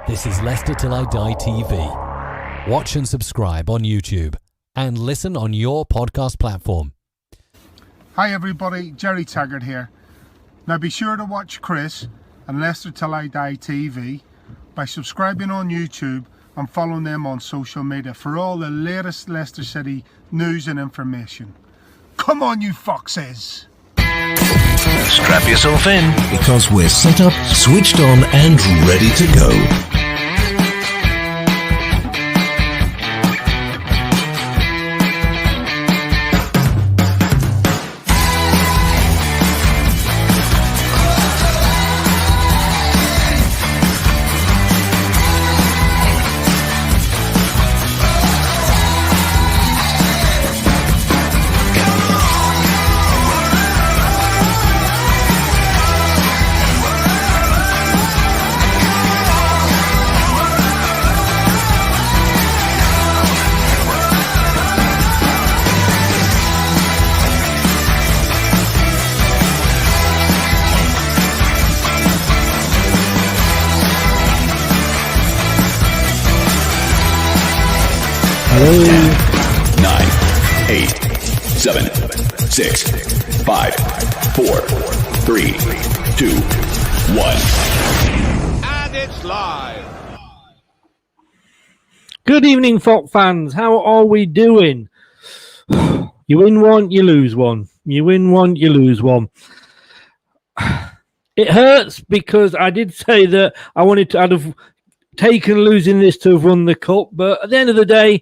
This is Leicester Till I Die TV. Watch and subscribe on YouTube and listen on your podcast platform. Hi everybody, Jerry Taggart here. Now be sure to watch Chris and Leicester Till I Die TV by subscribing on YouTube and following them on social media for all the latest Leicester City news and information. Come on you foxes! Strap yourself in because we're set up, switched on and ready to go. Hello. 9, 8, 7, 6, 5, 4, 3, 2, 1. And it's live. Good evening, Fox fans. How are we doing? You win one, you lose one. You win one, you lose one. It hurts because I did say that I'd have taken losing this to have won the cup, but at the end of the day,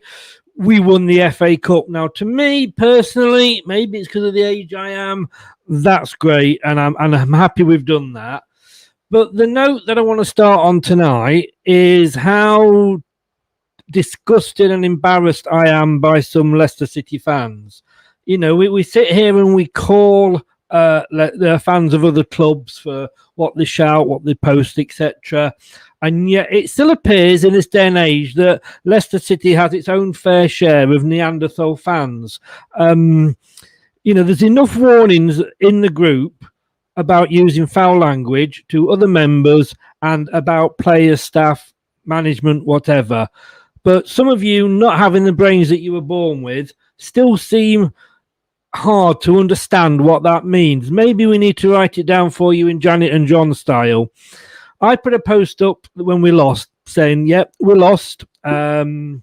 we won the FA Cup. Now, to me personally, maybe it's because of the age I am, that's great, and I'm happy we've done that. But the note that I want to start on tonight is how disgusted and embarrassed I am by some Leicester City fans. You know, we sit here and we call the fans of other clubs for what they shout, what they post, etc. And yet it still appears in this day and age that Leicester City has its own fair share of Neanderthal fans. You know, there's enough warnings in the group about using foul language to other members and about players, staff, management, whatever. But some of you, not having the brains that you were born with, still seem hard to understand what that means. Maybe we need to write it down for you in Janet and John style. I put a post up when we lost saying, yep, we lost. We won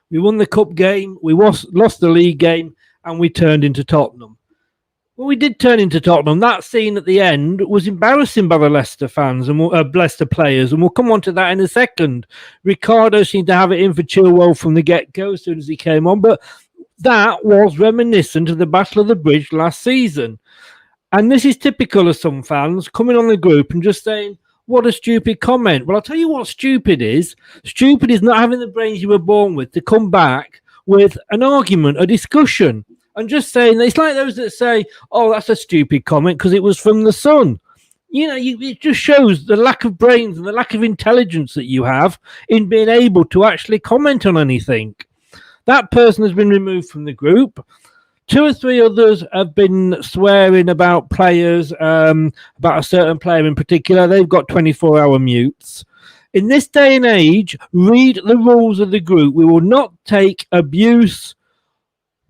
the cup game, we lost the league game, and we turned into Tottenham. Well, we did turn into Tottenham. That scene at the end was embarrassing by the Leicester fans and Leicester players, and we'll come on to that in a second. Ricardo seemed to have it in for Chilwell from the get-go as soon as he came on, but that was reminiscent of the Battle of the Bridge last season. And this is typical of some fans coming on the group and just saying, what a stupid comment. Well, I'll tell you what stupid is. Stupid is not having the brains you were born with to come back with an argument, a discussion, and just saying, it's like those that say, oh, that's a stupid comment because it was from the Sun. You know, it just shows the lack of brains and the lack of intelligence that you have in being able to actually comment on anything. That person has been removed from the group. 2 or 3 others have been swearing about players, about a certain player in particular. They've got 24-hour mutes. In this day and age, read the rules of the group. We will not take abuse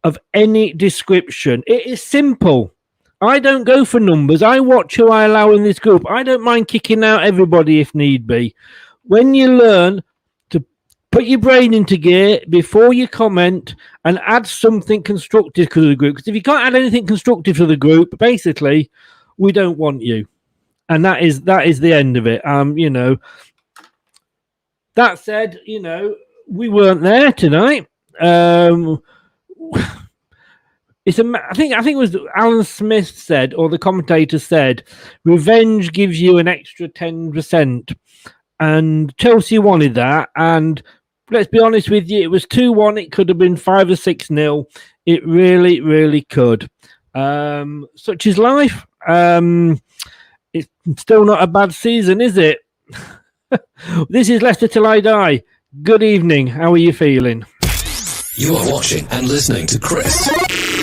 of any description. It is simple. I don't go for numbers. I watch who I allow in this group. I don't mind kicking out everybody if need be. When you learn to put your brain into gear before you comment and add something constructive to the group. Because if you can't add anything constructive to the group, basically, we don't want you. And that is the end of it. You know, that said, you know, we weren't there tonight. I think it was Alan Smith said, or the commentator said, revenge gives you an extra 10%. And Chelsea wanted that. And let's be honest with you, it was 2-1. It could have been 5 or 6-0. It really, really could. Such is life. It's still not a bad season, is it? This is Leicester Till I Die. Good evening. How are you feeling? You are watching and listening to Chris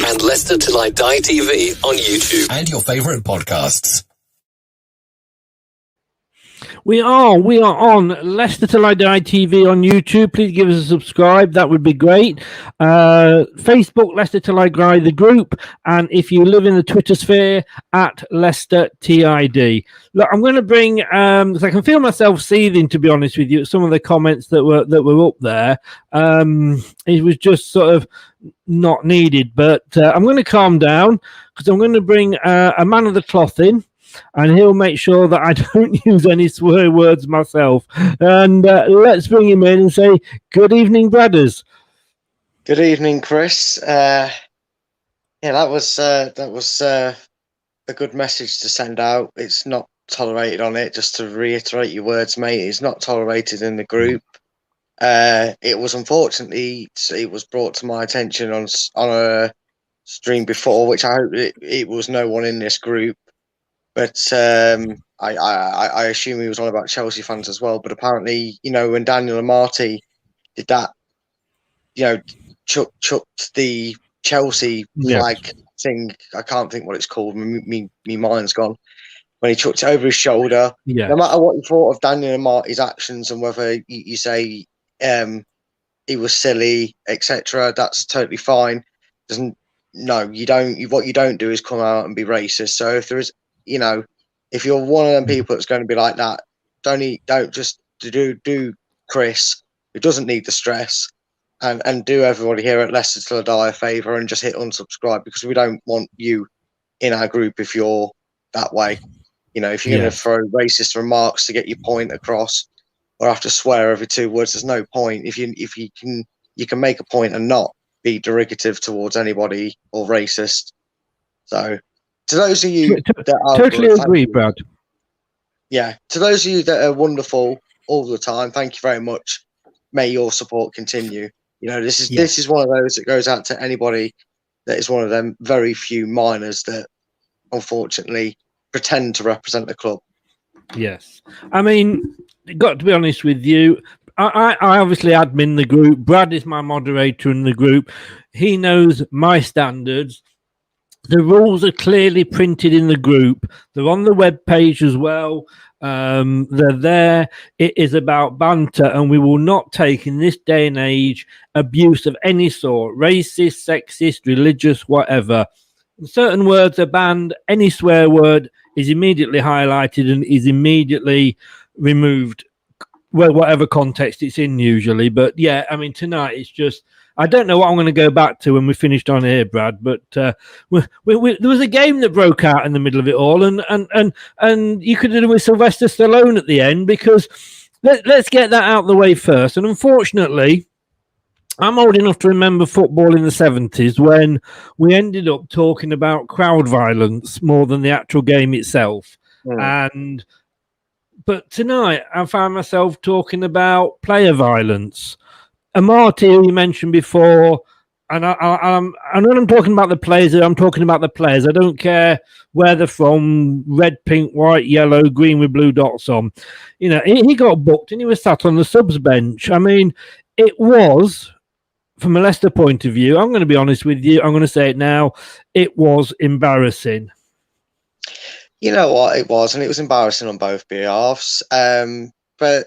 and Leicester Till I Die TV on YouTube and your favourite podcasts. We are on Leicester Till I Die TV on YouTube. Please give us a subscribe. That would be great. Facebook, Leicester Till I Die, the group. And if you live in the Twitter sphere, at Leicester TID. Look, I'm going to bring, because I can feel myself seething, to be honest with you, some of the comments that were up there. It was just sort of not needed. But I'm going to calm down because I'm going to bring a man of the cloth in. And he'll make sure that I don't use any swear words myself. And let's bring him in and say, good evening, Bradders. Good evening, Chris. Yeah, that was a good message to send out. It's not tolerated on it. Just to reiterate your words, mate, it's not tolerated in the group. It was unfortunately, it was brought to my attention on a stream before, which I hope it was no one in this group. But I assume he was on about Chelsea fans as well. But apparently, when Daniel Amartey did that, chucked the Chelsea flag thing. I can't think what it's called. Me mind's gone. When he chucked it over his shoulder, no matter what you thought of Daniel Amartey's actions and whether you say he was silly, etc., that's totally fine. You don't. What you don't do is come out and be racist. So if there is, if you're one of them people that's going to be like that, don't just do Chris, who doesn't need the stress, and do everybody here at Leicester Till I Die a favour and just hit unsubscribe, because we don't want you in our group if you're that way. If you're going to throw racist remarks to get your point across, or have to swear every 2 words, there's no point. If you can make a point and not be derogative towards anybody or racist. So, to those of you that are totally agree, Brad. Yeah, to those of you that are wonderful all the time, thank you very much. May your support continue. This is one of those that goes out to anybody that is one of them very few minors that unfortunately pretend to represent the club. Yes, I mean, got to be honest with you. I obviously admin the group. Brad is my moderator in the group. He knows my standards. The rules are clearly printed in the group. They're on the web page as well. They're there. It is about banter, and we will not take, in this day and age, abuse of any sort, racist, sexist, religious, whatever. Certain words are banned. Any swear word is immediately highlighted and is immediately removed, well, whatever context it's in usually. But yeah, I mean, tonight it's just, I don't know what I'm going to go back to when we finished on here, Brad, but there was a game that broke out in the middle of it all, and you could have done with Sylvester Stallone at the end, because let's get that out of the way first. And unfortunately, I'm old enough to remember football in the 70s when we ended up talking about crowd violence more than the actual game itself. But tonight I found myself talking about player violence. Amartey, who you mentioned before, and when I'm talking about the players, I'm talking about the players. I don't care where they're from, red, pink, white, yellow, green with blue dots on. He got booked and he was sat on the subs bench. I mean, it was, from a Leicester point of view, I'm going to be honest with you, I'm going to say it now, it was embarrassing. You know what, it was, and it was embarrassing on both behalves. But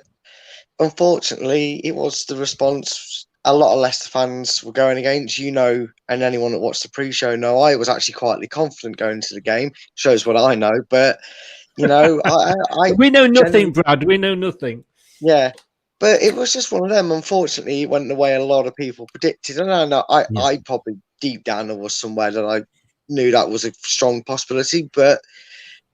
unfortunately, it was the response a lot of Leicester fans were going against. And anyone that watched the pre-show know I was actually quietly confident going into the game. Shows what I know, but we know nothing, Brad. We know nothing. Yeah, but it was just one of them. Unfortunately, it went the way a lot of people predicted, and I probably deep down there was somewhere that I knew that was a strong possibility, but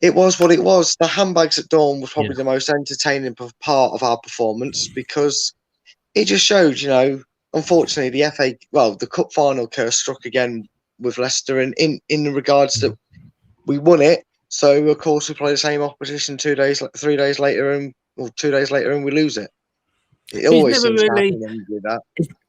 it was what it was. The handbags at dawn was probably the most entertaining part of our performance, because it just showed, unfortunately, the cup final curse struck again with Leicester in the regards that we won it. So, of course, we play the same opposition 3 days later, and 2 days later, and we lose it. It always seems to happen when you do that.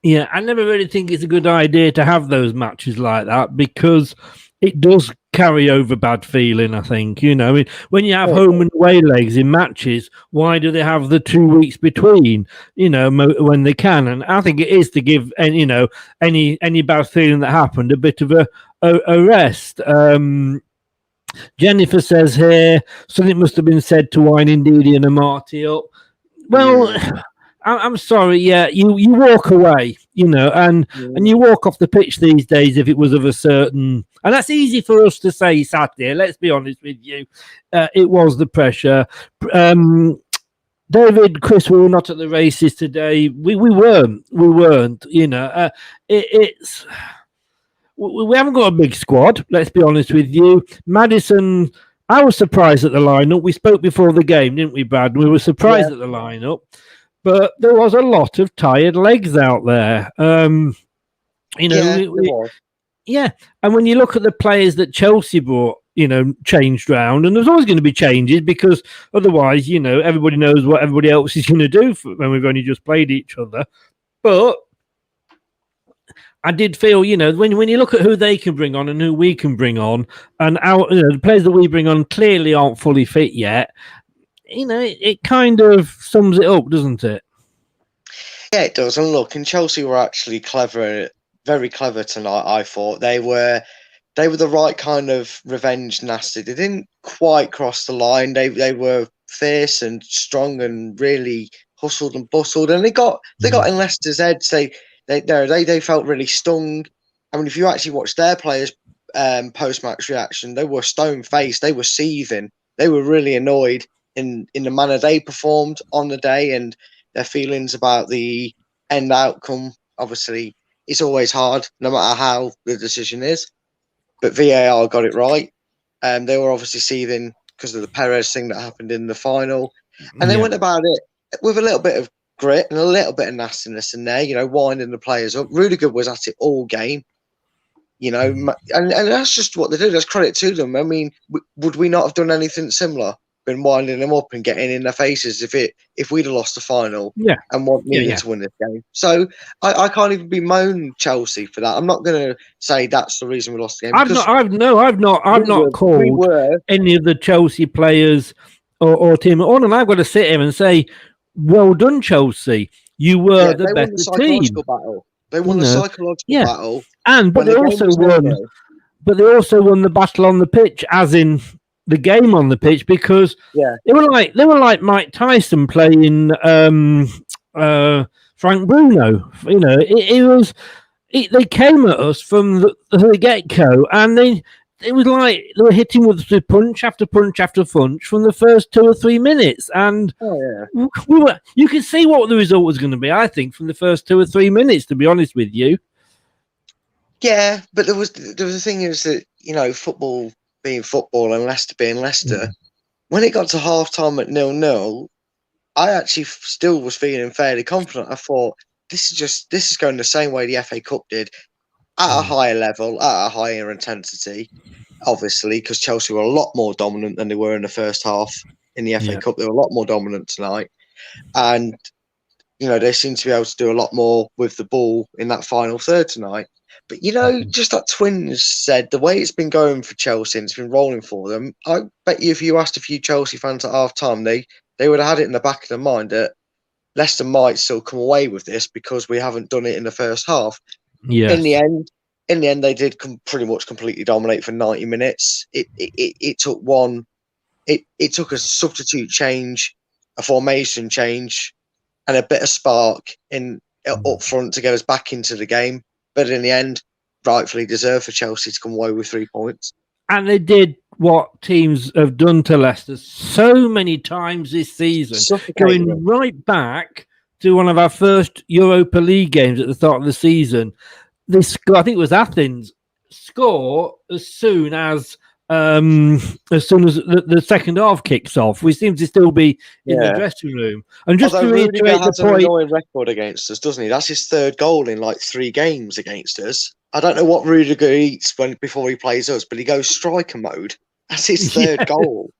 Yeah, I never really think it's a good idea to have those matches like that, because it does carry over bad feeling, I think. When you have home and away legs in matches, why do they have the 2 weeks between, when they can? And I think it is to give, any bad feeling that happened a bit of a rest. Jennifer says here, something must have been said to wind Ndidi and Amati up. Well, I'm sorry, yeah, you walk away, and you walk off the pitch these days if it was of a certain... And that's easy for us to say sat here, let's be honest with you. It was the pressure. David, Chris, we were not at the races today. We weren't, it's... We haven't got a big squad, let's be honest with you. Maddison, I was surprised at the lineup. We spoke before the game, didn't we, Brad? We were surprised at the lineup. But there was a lot of tired legs out there. And when you look at the players that Chelsea brought, changed round, and there's always going to be changes because otherwise, everybody knows what everybody else is going to do when we've only just played each other. But I did feel, when you look at who they can bring on and who we can bring on, and the players that we bring on clearly aren't fully fit yet, it kind of sums it up, doesn't it? Yeah, it does. And look, and Chelsea were actually clever, very clever tonight, I thought. They were the right kind of revenge nasty. They didn't quite cross the line. They were fierce and strong and really hustled and bustled. And they got in Leicester's heads. They felt really stung. I mean, if you actually watch their players' post-match reaction, they were stone-faced. They were seething. They were really annoyed in the manner they performed on the day, and their feelings about the end outcome. Obviously, it's always hard, no matter how the decision is. But VAR got it right. They were obviously seething because of the Perez thing that happened in the final. And they went about it with a little bit of grit and a little bit of nastiness in there, winding the players up. Rudiger was at it all game, and that's just what they did. There's credit to them. I mean, would we not have done anything similar? Been winding them up and getting in their faces if we'd have lost the final and needed to win this game. So I can't even bemoan Chelsea for that. I'm not going to say that's the reason we lost the game. I've not called any of the Chelsea players or team on, and I've got to sit here and say, well done, Chelsea. You were the better team. They won the psychological battle, but they also won the battle on the pitch, as in the game on the pitch, because they were like Mike Tyson playing Frank Bruno. They came at us from the get-go, and it was like they were hitting with punch after punch after punch from the first 2 or 3 minutes, and you could see what the result was going to be, I think, from the first 2 or 3 minutes, to be honest with you. Yeah, but there was the thing is that, football being football and Leicester being Leicester, when it got to half-time at 0-0, I actually still was feeling fairly confident. I thought, this is going the same way the FA Cup did, at a higher level, at a higher intensity, obviously, because Chelsea were a lot more dominant than they were in the first half in the FA Cup. They were a lot more dominant tonight. And, they seem to be able to do a lot more with the ball in that final third tonight. But, just like Twins said, the way it's been going for Chelsea and it's been rolling for them, I bet you if you asked a few Chelsea fans at half-time, they would have had it in the back of their mind that Leicester might still come away with this because we haven't done it in the first half. Yes. In the end, they did pretty much completely dominate for 90 minutes. It took a substitute change, a formation change, and a bit of spark up front to get us back into the game. But in the end, rightfully deserved for Chelsea to come away with 3 points. And they did what teams have done to Leicester so many times this season, going right back to one of our first Europa League games at the start of the season. They score, I think it was Athens, score as soon as the second half kicks off. We seem to still be in the dressing room. And just to reiterate the point, an annoying record against us, doesn't he? That's his third goal in like 3 games against us. I don't know what Rudiger eats before he plays us, but he goes striker mode. That's his third goal.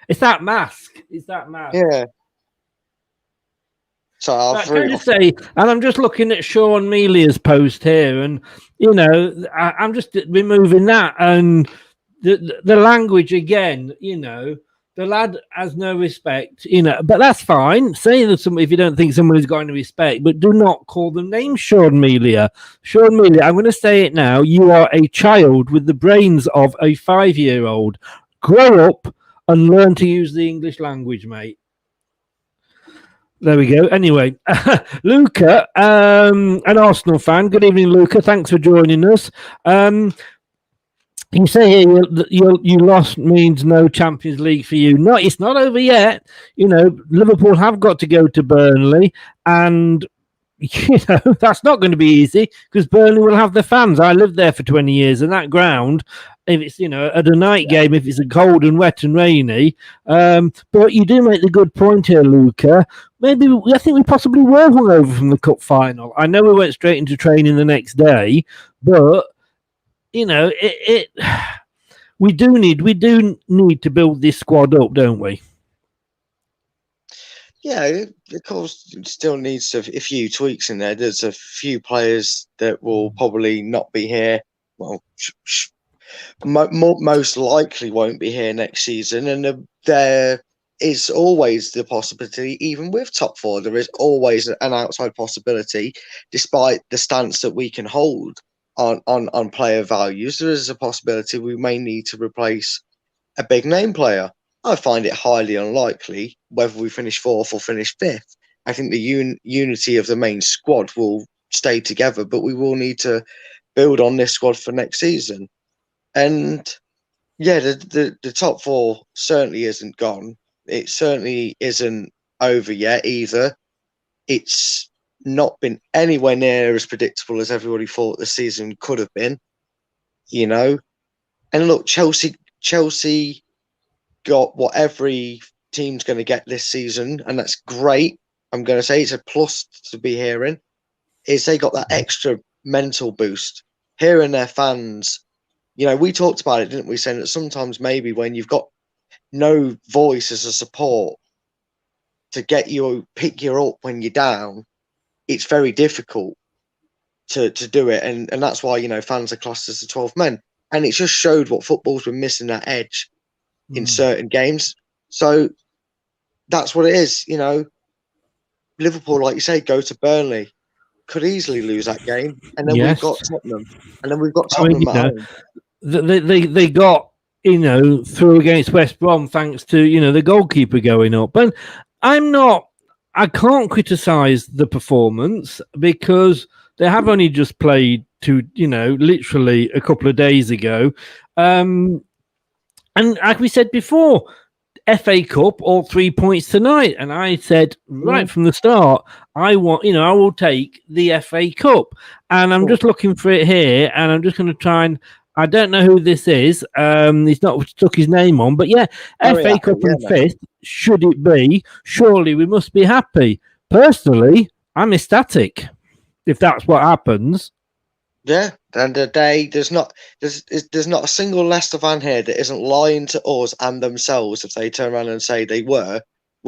It's that mask. Yeah. So can I say, and I'm just looking at Sean Melia's post here, and I'm just removing that and the language again. The lad has no respect. But that's fine. Say that if you don't think someone is going to respect, but do not call them names. Sean Melia, I'm going to say it now. You are a child with the brains of a 5-year-old. grow up and learn to use the English language, mate. There we go. Anyway, Luca, an Arsenal fan. Good evening, Luca. Thanks for joining us. You say here you lost means no Champions League for you. No, it's not over yet. You know, Liverpool have got to go to Burnley, and you know that's not going to be easy because Burnley will have the fans. I lived there for 20 years, and that ground, if it's at a night game, if it's a cold and wet and rainy. But you do make the good point here, Luca. Maybe I think we possibly were hungover from the cup final. I know we went straight into training the next day, but we do need to build this squad up, don't we? Yeah, of course, it still needs a few tweaks in there. There's a few players that will probably not be here. Well, most likely won't be here next season, and there is always the possibility, even with top four, there is always an outside possibility, despite the stance that we can hold on player values. There is a possibility we may need to replace a big name player. I find it highly unlikely whether we finish fourth or finish fifth. I think the unity of the main squad will stay together, but we will need to build on this squad for next season. And yeah, the top four certainly isn't gone. It certainly isn't over yet either. It's not been anywhere near as predictable as everybody thought the season could have been, And look, Chelsea got what every team's going to get this season, and that's great. I'm going to say it's a plus to be hearing, is they got that extra mental boost. Hearing their fans, we talked about it, didn't we? Saying that sometimes maybe when you've got no voice as a support to pick you up when you're down, it's very difficult to do it. And that's why, fans are classed as the 12 men. And it just showed what football's been missing, that edge in certain games. So that's what it is, Liverpool, like you say, go to Burnley, could easily lose that game. And then we've got Tottenham. And then we've got Tottenham at home. They got, through against West Brom thanks to, the goalkeeper going up. And I can't criticise the performance because they have only just played literally a couple of days ago. And like we said before, FA Cup, all 3 points tonight. And I said right from the start, I will take the FA Cup. And I'm just looking for it here, and I'm just going to try and, I don't know who this is. He's not stuck his name on, but yeah, FA Cup and fifth, should it be? Surely we must be happy. Personally, I'm ecstatic if that's what happens. Yeah, and the day there's not a single Leicester fan here that isn't lying to us and themselves if they turn around and say we're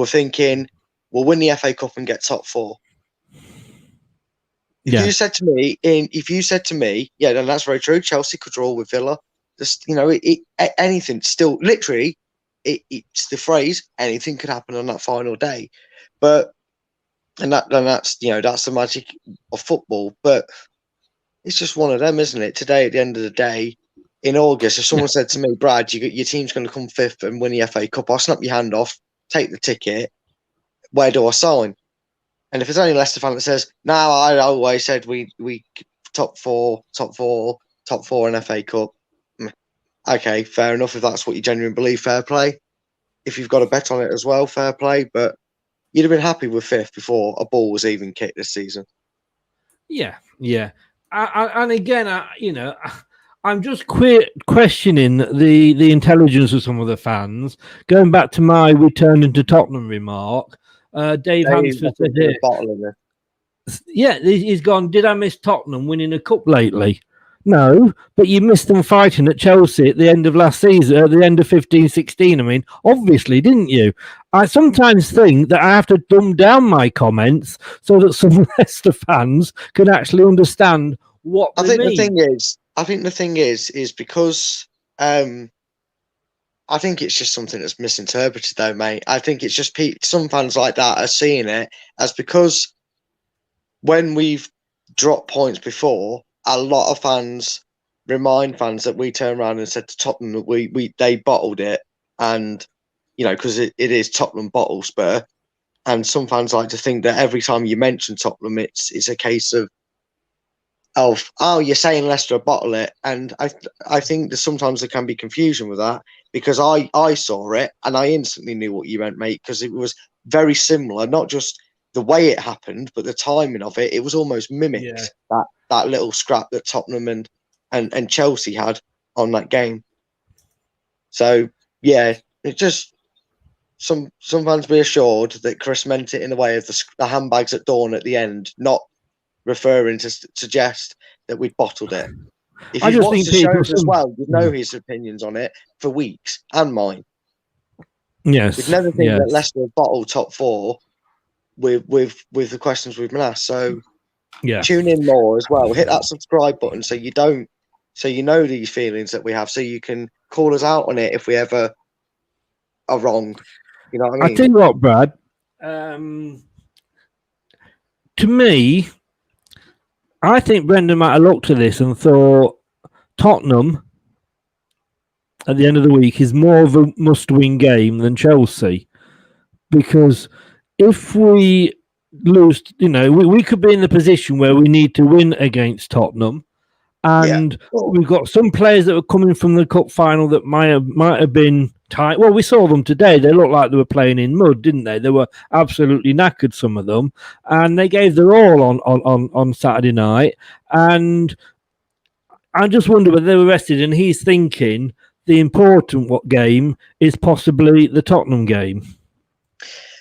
thinking we'll win the FA Cup and get top four. If you said to me, yeah, then that's very true. Chelsea could draw with Villa. Just anything. Still, literally, it's the phrase. Anything could happen on that final day, but that's the magic of football. But it's just one of them, isn't it? Today, at the end of the day, in August, if someone said to me, Brad, your team's going to come fifth and win the FA Cup, I'll snap your hand off, take the ticket. Where do I sign? And if it's only a Leicester fan that says, no, I always said we top four in FA Cup. Okay, fair enough. If that's what you genuinely believe, fair play. If you've got a bet on it as well, fair play. But you'd have been happy with fifth before a ball was even kicked this season. Yeah. And again, I'm just questioning the intelligence of some of the fans. Going back to my "we turned into Tottenham" remark, Dave Hansford said it. Yeah, he's gone. Did I miss Tottenham winning a cup lately? No, but you missed them fighting at Chelsea at the end of last season, at the end of 15-16. I mean, obviously, didn't you? I sometimes think that I have to dumb down my comments so that some Leicester fans can actually understand what they mean. I think the thing is because I think it's just something that's misinterpreted, though, mate. I think it's just some fans like that are seeing it as because when we've dropped points before, a lot of fans remind fans that we turned around and said to Tottenham that they bottled it and because it is Tottenham bottle spur, and some fans like to think that every time you mention Tottenham, it's a case of you're saying Leicester bottle it, and I think that sometimes there can be confusion with that, because I saw it and I instantly knew what you meant, mate, because it was very similar, not just the way it happened, but the timing of it. It was almost mimicked that little scrap that Tottenham and Chelsea had on that game. So yeah, it just some fans be assured that Chris meant it in the way of the handbags at dawn at the end, not referring to suggest that we'd bottled it. If you've watched the shows as well, you know his opinions on it for weeks, and mine. Yes, we've never think that Leicester have bottled top four with the questions we've been asked. So tune in more as well. Hit that subscribe button so you know these feelings that we have, so you can call us out on it if we ever are wrong. You know what I mean? I tell you what, Brad. To me, I think Brendan might have looked at this and thought Tottenham at the end of the week is more of a must-win game than Chelsea, because if we lose, we could be in the position where we need to win against Tottenham, and we've got some players that are coming from the cup final that might have been tight. Well, we saw them today. They looked like they were playing in mud, didn't they? They were absolutely knackered, some of them, and they gave their all on Saturday night. And I just wonder whether they were rested, and he's thinking the important game is possibly the Tottenham game.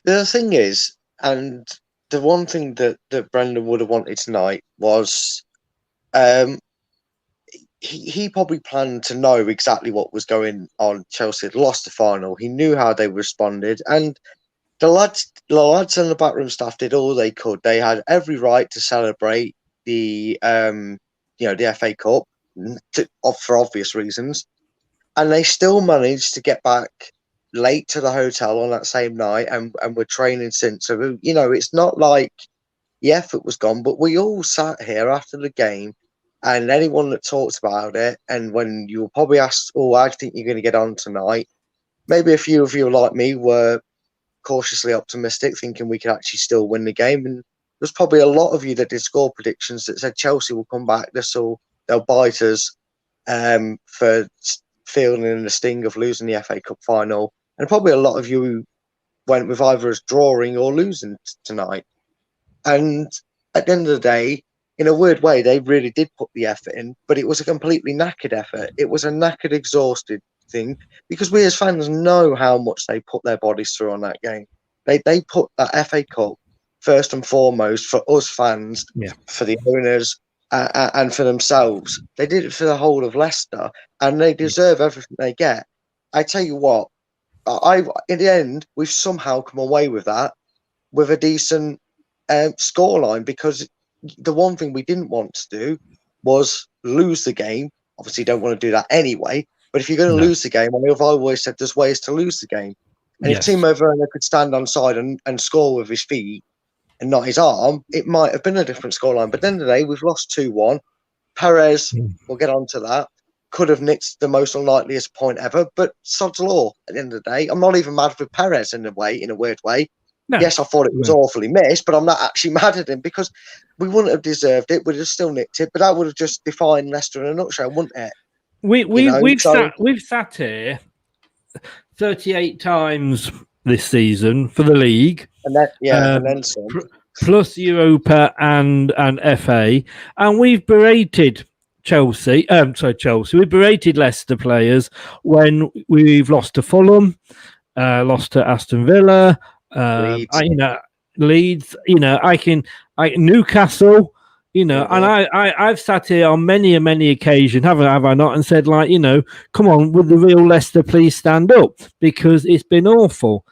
The thing is, and the one thing that Brendan would have wanted tonight was he probably planned to know exactly what was going on. Chelsea had lost the final. He knew how they responded, and the lads and the backroom staff did all they could. They had every right to celebrate the the FA Cup for obvious reasons, and they still managed to get back late to the hotel on that same night, and we're training since. So it's not like the effort was gone, but we all sat here after the game. And anyone that talks about it, and when you were probably asked, I think you're going to get on tonight, maybe a few of you like me were cautiously optimistic, thinking we could actually still win the game. And there's probably a lot of you that did score predictions that said Chelsea will come back, they'll bite us for feeling the sting of losing the FA Cup final. And probably a lot of you went with either us drawing or losing tonight. And at the end of the day, in a weird way, they really did put the effort in, but it was a completely knackered effort. It was a knackered, exhausted thing, because we as fans know how much they put their bodies through on that game. They put that FA Cup first and foremost for us fans, for the owners, and for themselves. They did it for the whole of Leicester, and they deserve everything they get. I tell you what, in the end, we've somehow come away with that, with a decent scoreline, because the one thing we didn't want to do was lose the game. Obviously, you don't want to do that anyway. But if you're going to lose the game, I've always said there's ways to lose the game. And if Timo Werner could stand on side and score with his feet and not his arm, it might have been a different scoreline. But at the end of the day, we've lost 2-1. Perez, we'll get on to that, could have nicked the most unlikeliest point ever. But sod's law at the end of the day. I'm not even mad with Perez in a weird way. No. Yes, I thought it was awfully missed, but I'm not actually mad at him, because we wouldn't have deserved it. We'd have still nicked it, but that would have just defined Leicester in a nutshell, wouldn't it? We've sat here 38 times this season for the league, and then some. Plus Europa and FA, and we've berated Chelsea. We've berated Leicester players when we've lost to Fulham, lost to Aston Villa. Leeds, Newcastle, and I've sat here on many occasions, have I not, and said, come on, would the real Leicester please stand up, because it's been awful.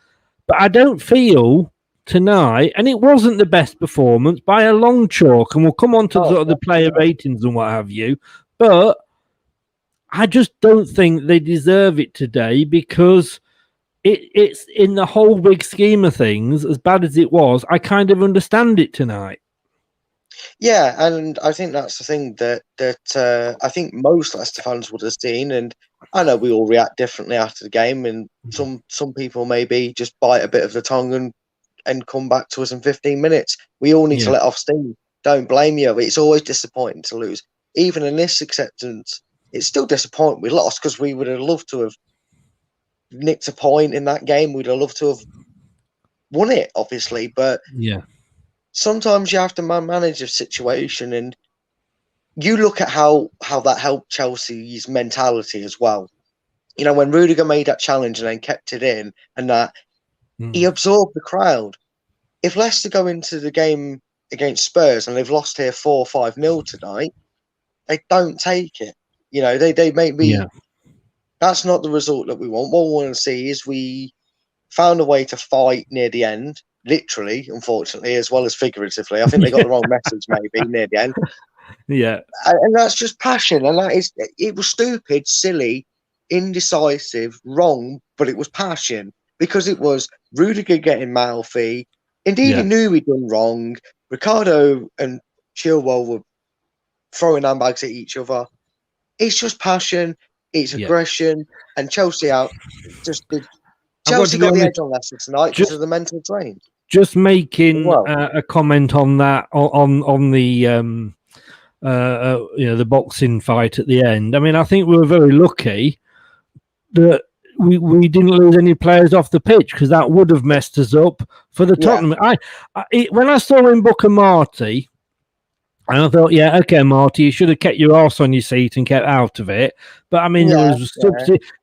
But I don't feel tonight, and it wasn't the best performance by a long chalk, and we'll come on to sort of the player ratings and what have you, but I just don't think they deserve it today, because it's in the whole big scheme of things, as bad as it was, I kind of understand it tonight. Yeah, and I think that's the thing that I think most Leicester fans would have seen, and I know we all react differently after the game, and some people maybe just bite a bit of the tongue and come back to us in 15 minutes. We all need to let off steam. Don't blame you. It's always disappointing to lose. Even in this acceptance, it's still disappointing we lost, because we would have loved to have nicked a point in that game. We'd have loved to have won it, obviously. But sometimes you have to manage a situation, and you look at how that helped Chelsea's mentality as well. You know, when Rudiger made that challenge and then kept it in, and that he absorbed the crowd. If Leicester go into the game against Spurs and they've lost here 4 or 5-0 tonight, they don't take it. You know, they maybe that's not the result that we want. What we want to see is we found a way to fight near the end, literally, unfortunately, as well as figuratively. I think they got the wrong message maybe near the end. Yeah. And that's just passion. And it was stupid, silly, indecisive, wrong, but it was passion, because it was Rudiger getting mouthy. Indeed, he knew he'd done wrong. Ricardo and Chilwell were throwing handbags at each other. It's just passion, it's aggression, and Chelsea out. Chelsea got the edge on Leicester tonight because of the mental drain. Just making a comment on that, on the the boxing fight at the end. I mean, I think we were very lucky that we didn't lose any players off the pitch, because that would have messed us up for the Tottenham. When I saw him book a Marty, and I thought, okay, Marty, you should have kept your arse on your seat and kept out of it. But I mean, there was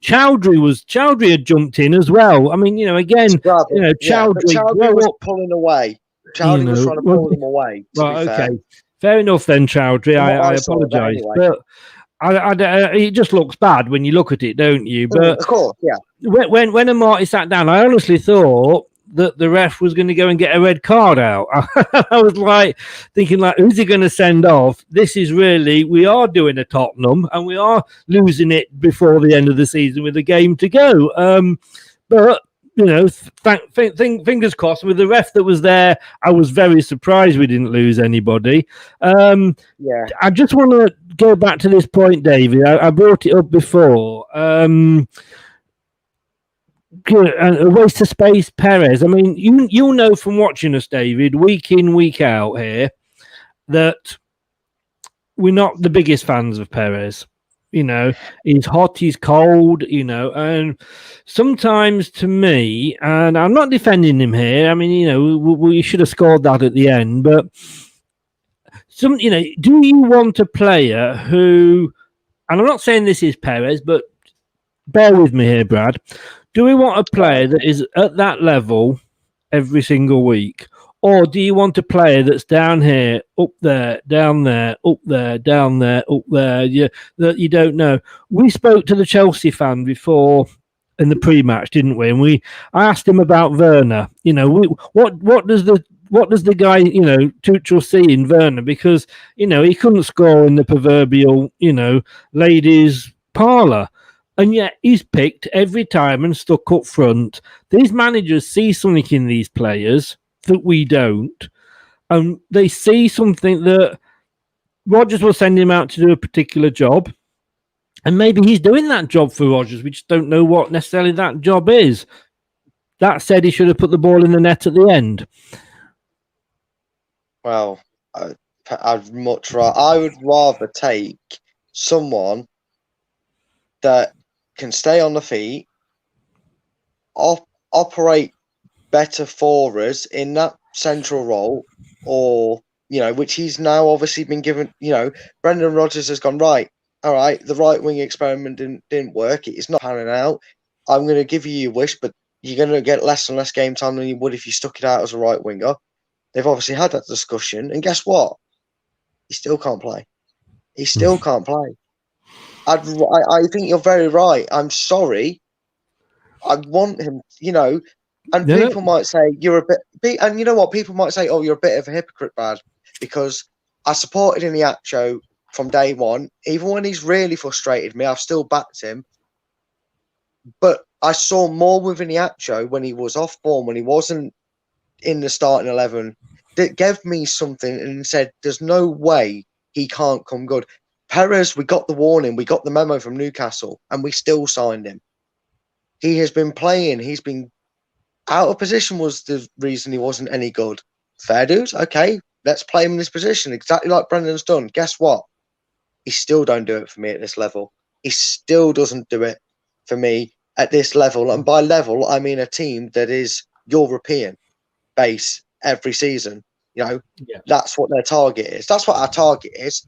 Chowdhury had jumped in as well. I mean, again, Chowdhury was pulling away. Chowdhury was trying to pull them away. Right, fair enough then, Chowdhury. I apologise, anyway. But it just looks bad when you look at it, don't you? But of course, when a Marty sat down, I honestly thought that the ref was going to go and get a red card out. I was thinking, who's he going to send off? This is really, we are doing a Tottenham, and we are losing it before the end of the season with a game to go. But fingers crossed. With the ref that was there, I was very surprised we didn't lose anybody. I just want to go back to this point, David. I brought it up before. A waste of space, Perez. I mean, you know from watching us, David, week in, week out here, that we're not the biggest fans of Perez. He's hot, he's cold, and sometimes to me, and I'm not defending him here. I mean, we should have scored that at the end, but do you want a player who, and I'm not saying this is Perez, but bear with me here, Brad. Do we want a player that is at that level every single week? Or do you want a player that's down here, up there, down there, up there, down there, up there, that you don't know? We spoke to the Chelsea fan before in the pre-match, didn't we? And I asked him about Werner. What does the guy, Tuchel see in Werner? Because, he couldn't score in the proverbial, ladies' parlour. And yet he's picked every time and stuck up front. These managers see something in these players that we don't. And they see something that Rodgers will send him out to do a particular job. And maybe he's doing that job for Rodgers. We just don't know what necessarily that job is. That said, he should have put the ball in the net at the end. Well, I would rather take someone that can stay on the feet, operate better for us in that central role, or, which he's now obviously been given, Brendan Rodgers has gone, right, all right, the right wing experiment didn't work. It's not panning out. I'm going to give you your wish, but you're going to get less and less game time than you would if you stuck it out as a right winger. They've obviously had that discussion, and guess what? He still can't play. He still can't play. I think you're very right. I'm sorry. I want him, and people might say you're a bit, and you know what? People might say, oh, you're a bit of a hypocrite, Brad, because I supported Iniacho from day one. Even when he's really frustrated me, I've still backed him. But I saw more with Iniacho when he was off form, when he wasn't in the starting 11, that gave me something and said, there's no way he can't come good. Perez, we got the warning, we got the memo from Newcastle, and we still signed him. He has been playing. He's been out of position was the reason he wasn't any good. Fair dues. Okay, let's play him in this position, exactly like Brendan's done. Guess what? He still don't do it for me at this level. He still doesn't do it for me at this level. And by level, I mean a team that is European base every season. That's what their target is. That's what our target is.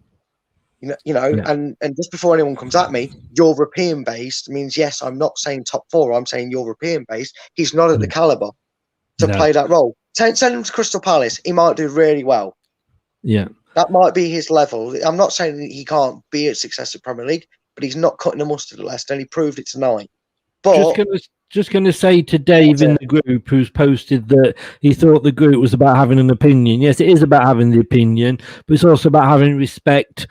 And just before anyone comes at me, European based means, yes, I'm not saying top 4. I'm saying European based. He's not at the caliber to play that role. Send him to Crystal Palace. He might do really well. Yeah. That might be his level. I'm not saying that he can't be a success at Premier League, but he's not cutting the mustard at Leicester, and he proved it tonight. But just going to say to Dave in the group, who's posted that he thought the group was about having an opinion. Yes, it is about having the opinion, but it's also about having respect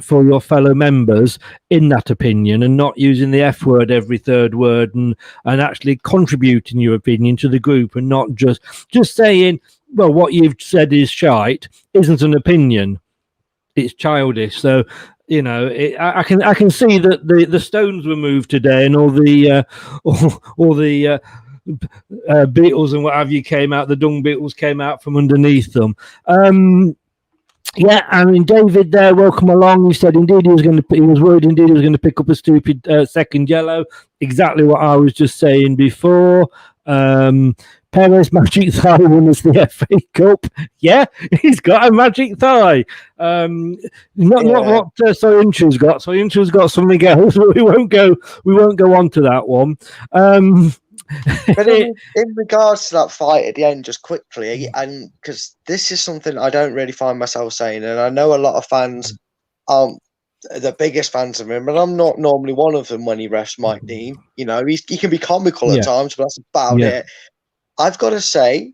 for your fellow members in that opinion, and not using the F word every third word, and actually contributing your opinion to the group, and not just saying, well, what you've said is shite, isn't an opinion. It's childish. So, I can see that the stones were moved today, and all the beetles and what have you came out. The dung beetles came out from underneath them. Yeah, I mean, David there, welcome along. He said indeed he was worried indeed he was going to pick up a stupid second yellow. Exactly what I was just saying before. Perez magic thigh won us the FA Cup. Yeah, he's got a magic thigh. Not what Soyuncu's got. Soyuncu's got something else, but we won't go on to that one. But in regards to that fight at the end, just quickly, and because this is something I don't really find myself saying, and I know a lot of fans aren't the biggest fans of him, but I'm not normally one of them when he refs Mike Dean. He can be comical at times, but that's about it. I've got to say,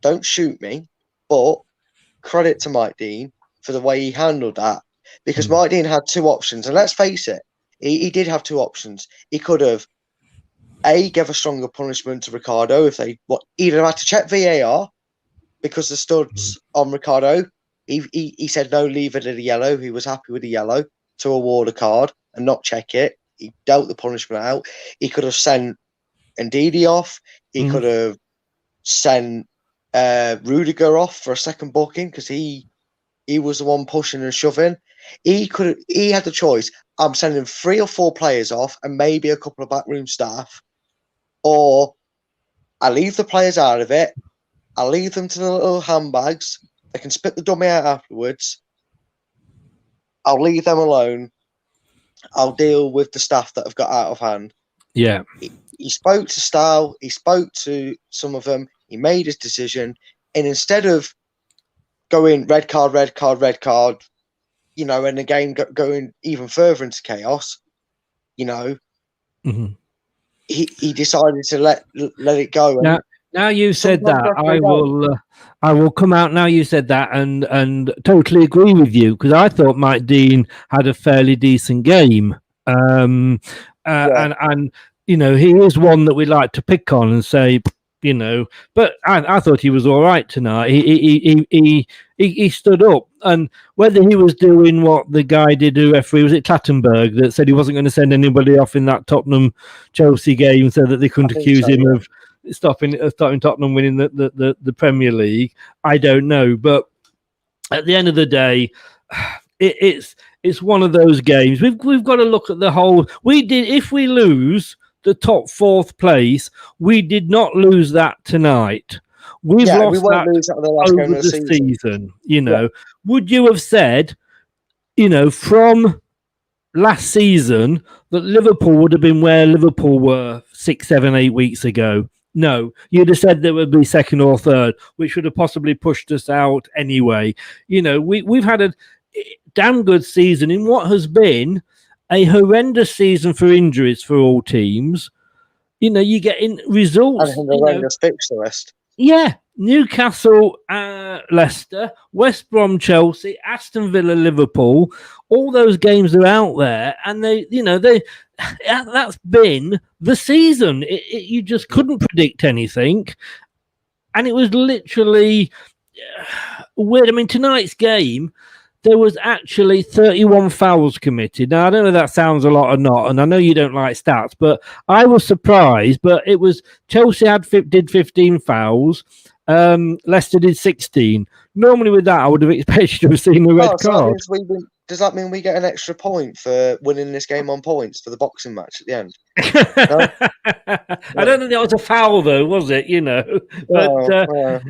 don't shoot me, but credit to Mike Dean for the way he handled that, because Mike Dean had 2 options, and let's face it, he did have 2 options. He could have gave a stronger punishment to Ricardo if they either had to check VAR because the studs on Ricardo. He said no, leave it at a yellow. He was happy with the yellow to award a card and not check it. He dealt the punishment out. He could have sent Ndidi off. He could have sent Rudiger off for a second booking because he was the one pushing and shoving. He had the choice. I'm sending 3 or 4 players off and maybe a couple of backroom staff, or I leave the players out of it. I leave them to the little handbags. They can spit the dummy out afterwards. I'll leave them alone. I'll deal with the staff that have got out of hand. Yeah. He spoke to Stahl. He spoke to some of them. He made his decision. And instead of going red card, and the game going even further into chaos, he decided to let it go. Now you said that, I will come out. Now you said that, and totally agree with you, because I thought Mike Dean had a fairly decent game, and he is one that we like to pick on and say, but I thought he was all right tonight. He stood up, and whether he was doing what the guy did, who referee was it Clattenburg, that said he wasn't going to send anybody off in that Tottenham Chelsea game so that they couldn't accuse him of stopping Tottenham winning the Premier League. I don't know, but at the end of the day, it's one of those games. We've got to look at the whole. If we lose the top 4th place, we did not lose that tonight. We've lost that over the season. Would you have said, from last season that Liverpool would have been where Liverpool were 6, 7, 8 weeks ago? No, you'd have said they would be 2nd or 3rd, which would have possibly pushed us out anyway. We've had a damn good season in what has been a horrendous season for injuries for all teams. You get in results. And horrendous fixture list. Yeah, Newcastle, Leicester, West Brom, Chelsea, Aston Villa, Liverpool. All those games are out there, and that's been the season. You just couldn't predict anything, and it was literally weird. I mean, tonight's game, there was actually 31 fouls committed. Now, I don't know if that sounds a lot or not, and I know you don't like stats, but I was surprised. But it was Chelsea did 15 fouls, Leicester did 16. Normally with that, I would have expected to have seen a red card. Does that mean we get an extra point for winning this game on points for the boxing match at the end? No? I don't think that was a foul, though, was it? You know, but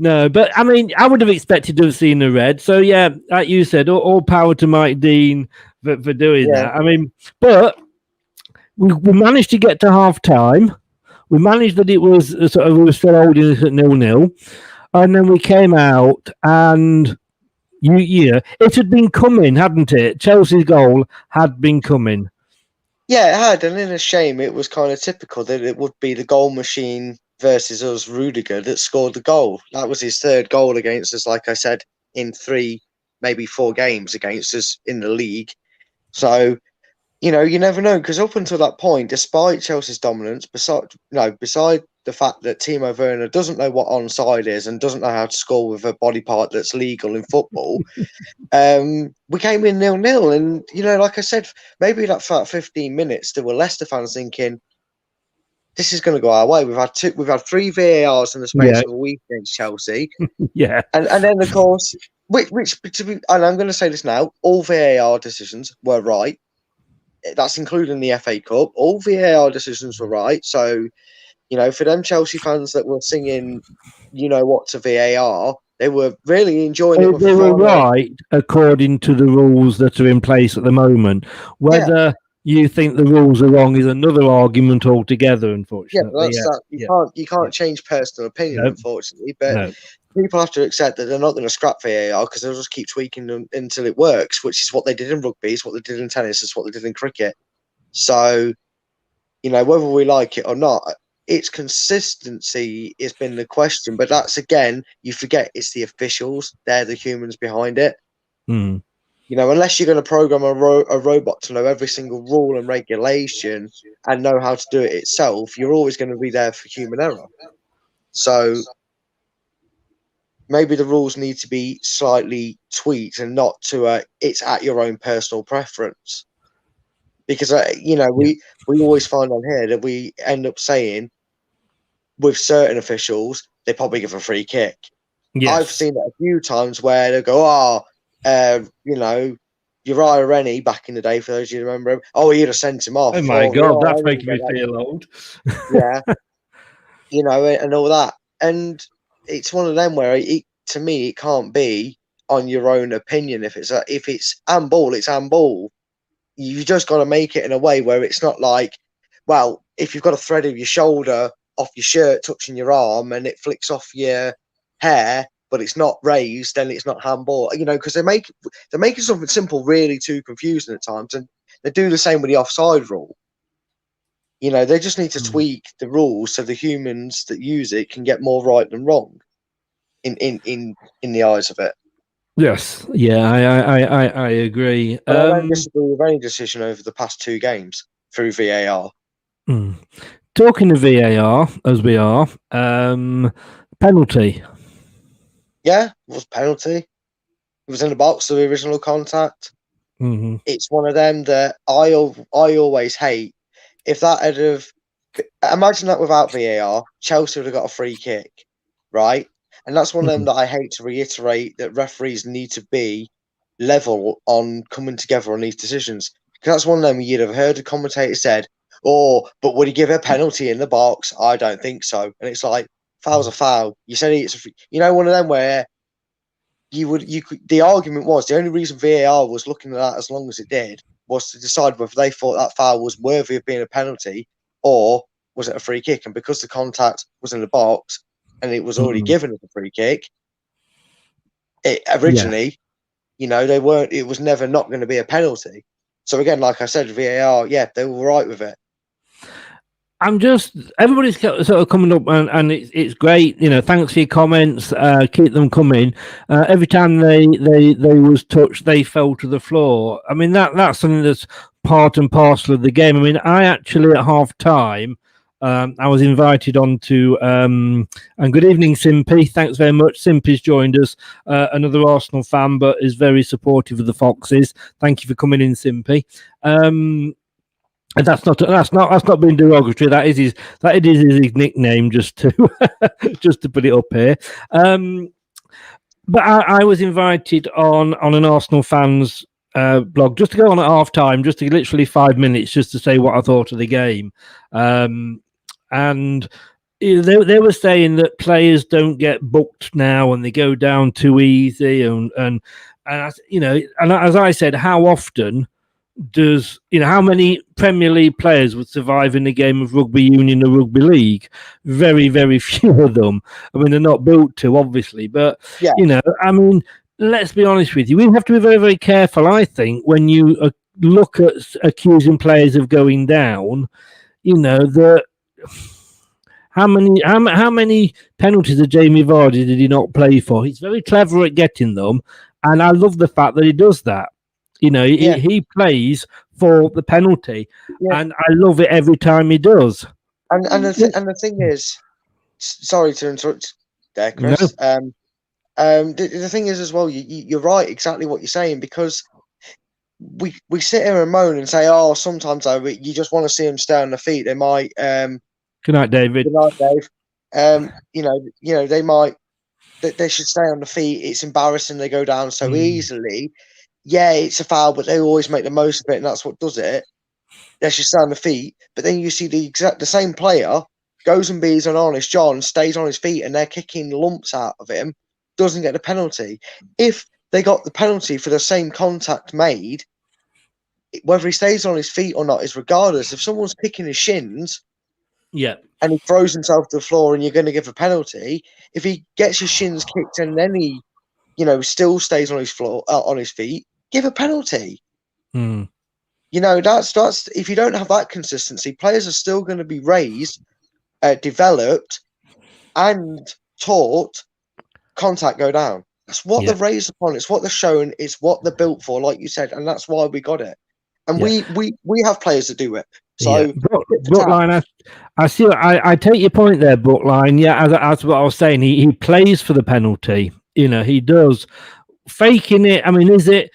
no. But I mean, I would have expected to have seen a red. So yeah, like you said, all power to Mike Dean for doing that. I mean, but we managed to get to half time. We managed that it was sort of we were still holding it at 0-0, and then we came out and. It had been coming, hadn't it? Chelsea's goal had been coming. Yeah, it had, and in a shame, it was kind of typical that it would be the goal machine versus us, Rudiger, that scored the goal. That was his third goal against us, like I said, in 3, maybe 4 games against us in the league. So, you never know, because up until that point, despite Chelsea's dominance, beside the fact that Timo Werner doesn't know what onside is and doesn't know how to score with a body part that's legal in football, we came in 0-0. And, like I said, maybe that for 15 minutes, there were Leicester fans thinking, this is going to go our way. We've had 3 VARs in the space of a week against Chelsea. Yeah. And then, of course, and I'm going to say this now, all VAR decisions were right. That's including the FA Cup. All VAR decisions were right. So, for them Chelsea fans that were singing, what to VAR, they were really enjoying it. They were right according to the rules that are in place at the moment. Whether you think the rules are wrong is another argument altogether, unfortunately. You can't change personal opinion, unfortunately. But people have to accept that they're not going to scrap VAR because they'll just keep tweaking them until it works, which is what they did in rugby, it's what they did in tennis, it's what they did in cricket. So, whether we like it or not, its consistency has been the question. But that's, again, you forget it's the officials. They're the humans behind it. Mm. Unless you're going to program a robot to know every single rule and regulation and know how to do it itself, you're always going to be there for human error. So maybe the rules need to be slightly tweaked and not to it's at your own personal preference. Because, we always find on here that we end up saying with certain officials, they probably give a free kick. Yes. I've seen it a few times where they go, Uriah Rennie back in the day, for those of you who remember him, he'd have sent him off. Oh my God, that's making me feel old. Yeah. And all that. And it's one of them where, to me, it can't be on your own opinion. If it's handball, it's handball. You just got to make it in a way where it's not like, well, if you've got a thread of your shoulder off your shirt touching your arm and it flicks off your hair, but it's not raised, then it's not handball. Because they're making something simple really too confusing at times, and they do the same with the offside rule. They just need to tweak the rules so the humans that use it can get more right than wrong in the eyes of it. Yes, yeah, I agree. I don't disagree with any decision over the past 2 games through VAR. Talking of VAR, as we are, penalty. Yeah, it was penalty. It was in the box of the original contact. Mm-hmm. It's one of them that I always hate. If that had have... Imagine that without VAR, Chelsea would have got a free kick, right? And that's one of them that I hate to reiterate, that referees need to be level on coming together on these decisions. Because that's one of them you'd have heard a commentator said, but would he give a penalty in the box? I don't think so. And it's like, foul's a foul. You said it's a free... one of them where the argument was the only reason VAR was looking at that as long as it did was to decide whether they thought that foul was worthy of being a penalty or was it a free kick. And because the contact was in the box and it was already given as a free kick, it originally, it was never not going to be a penalty. So again, like I said, VAR, they were right with it. Everybody's sort of coming up and it's great. Thanks for your comments. Keep them coming. Every time they was touched, they fell to the floor. I mean, that's something that's part and parcel of the game. I mean, I actually at half time, I was invited on to, and good evening, Simpy. Thanks very much. Simpy's joined us, another Arsenal fan, but is very supportive of the Foxes. Thank you for coming in, Simpy. And that's not being derogatory. That is his nickname, just to just to put it up here. But I was invited on an Arsenal fans blog just to go on at half time, just to literally 5 minutes, just to say what I thought of the game. And they were saying that players don't get booked now and they go down too easy. And as I said, how often how many Premier League players would survive in a game of rugby union or rugby league? Very, very few of them. I mean, they're not built to, obviously, but let's be honest with you. We have to be very, very careful, I think, when you look at accusing players of going down. How many penalties of Jamie Vardy did he not play for? He's very clever at getting them, and I love the fact that he does that. He plays for the penalty, and I love it every time he does. And the thing is, sorry to interrupt there, Chris. No. The thing is as well, you're right, exactly what you're saying, because we sit here and moan and say, oh, sometimes you just want to see them stay on their feet. They might. Good night, David. Good night, Dave. They might. They should stay on the feet. It's embarrassing they go down so easily. Yeah, it's a foul, but they always make the most of it, and that's what does it. They should stay on the feet. But then you see the same player goes and bees an honest John, stays on his feet, and they're kicking lumps out of him, doesn't get the penalty. If they got the penalty for the same contact made, whether he stays on his feet or not is regardless. If someone's kicking his shins, and he throws himself to the floor, and you're going to give a penalty, if he gets his shins kicked and then he, still stays on his floor, on his feet, give a penalty. That's if you don't have that consistency, players are still going to be raised, developed, and taught contact go down. That's what they're raised upon. It's what they're shown. It's what they're built for, like you said, and that's why we got it. And we have players that do it. So, Brookline, I see. I take your point there, Brookline. Yeah, as what I was saying, he plays for the penalty. He does. Faking it. I mean, is it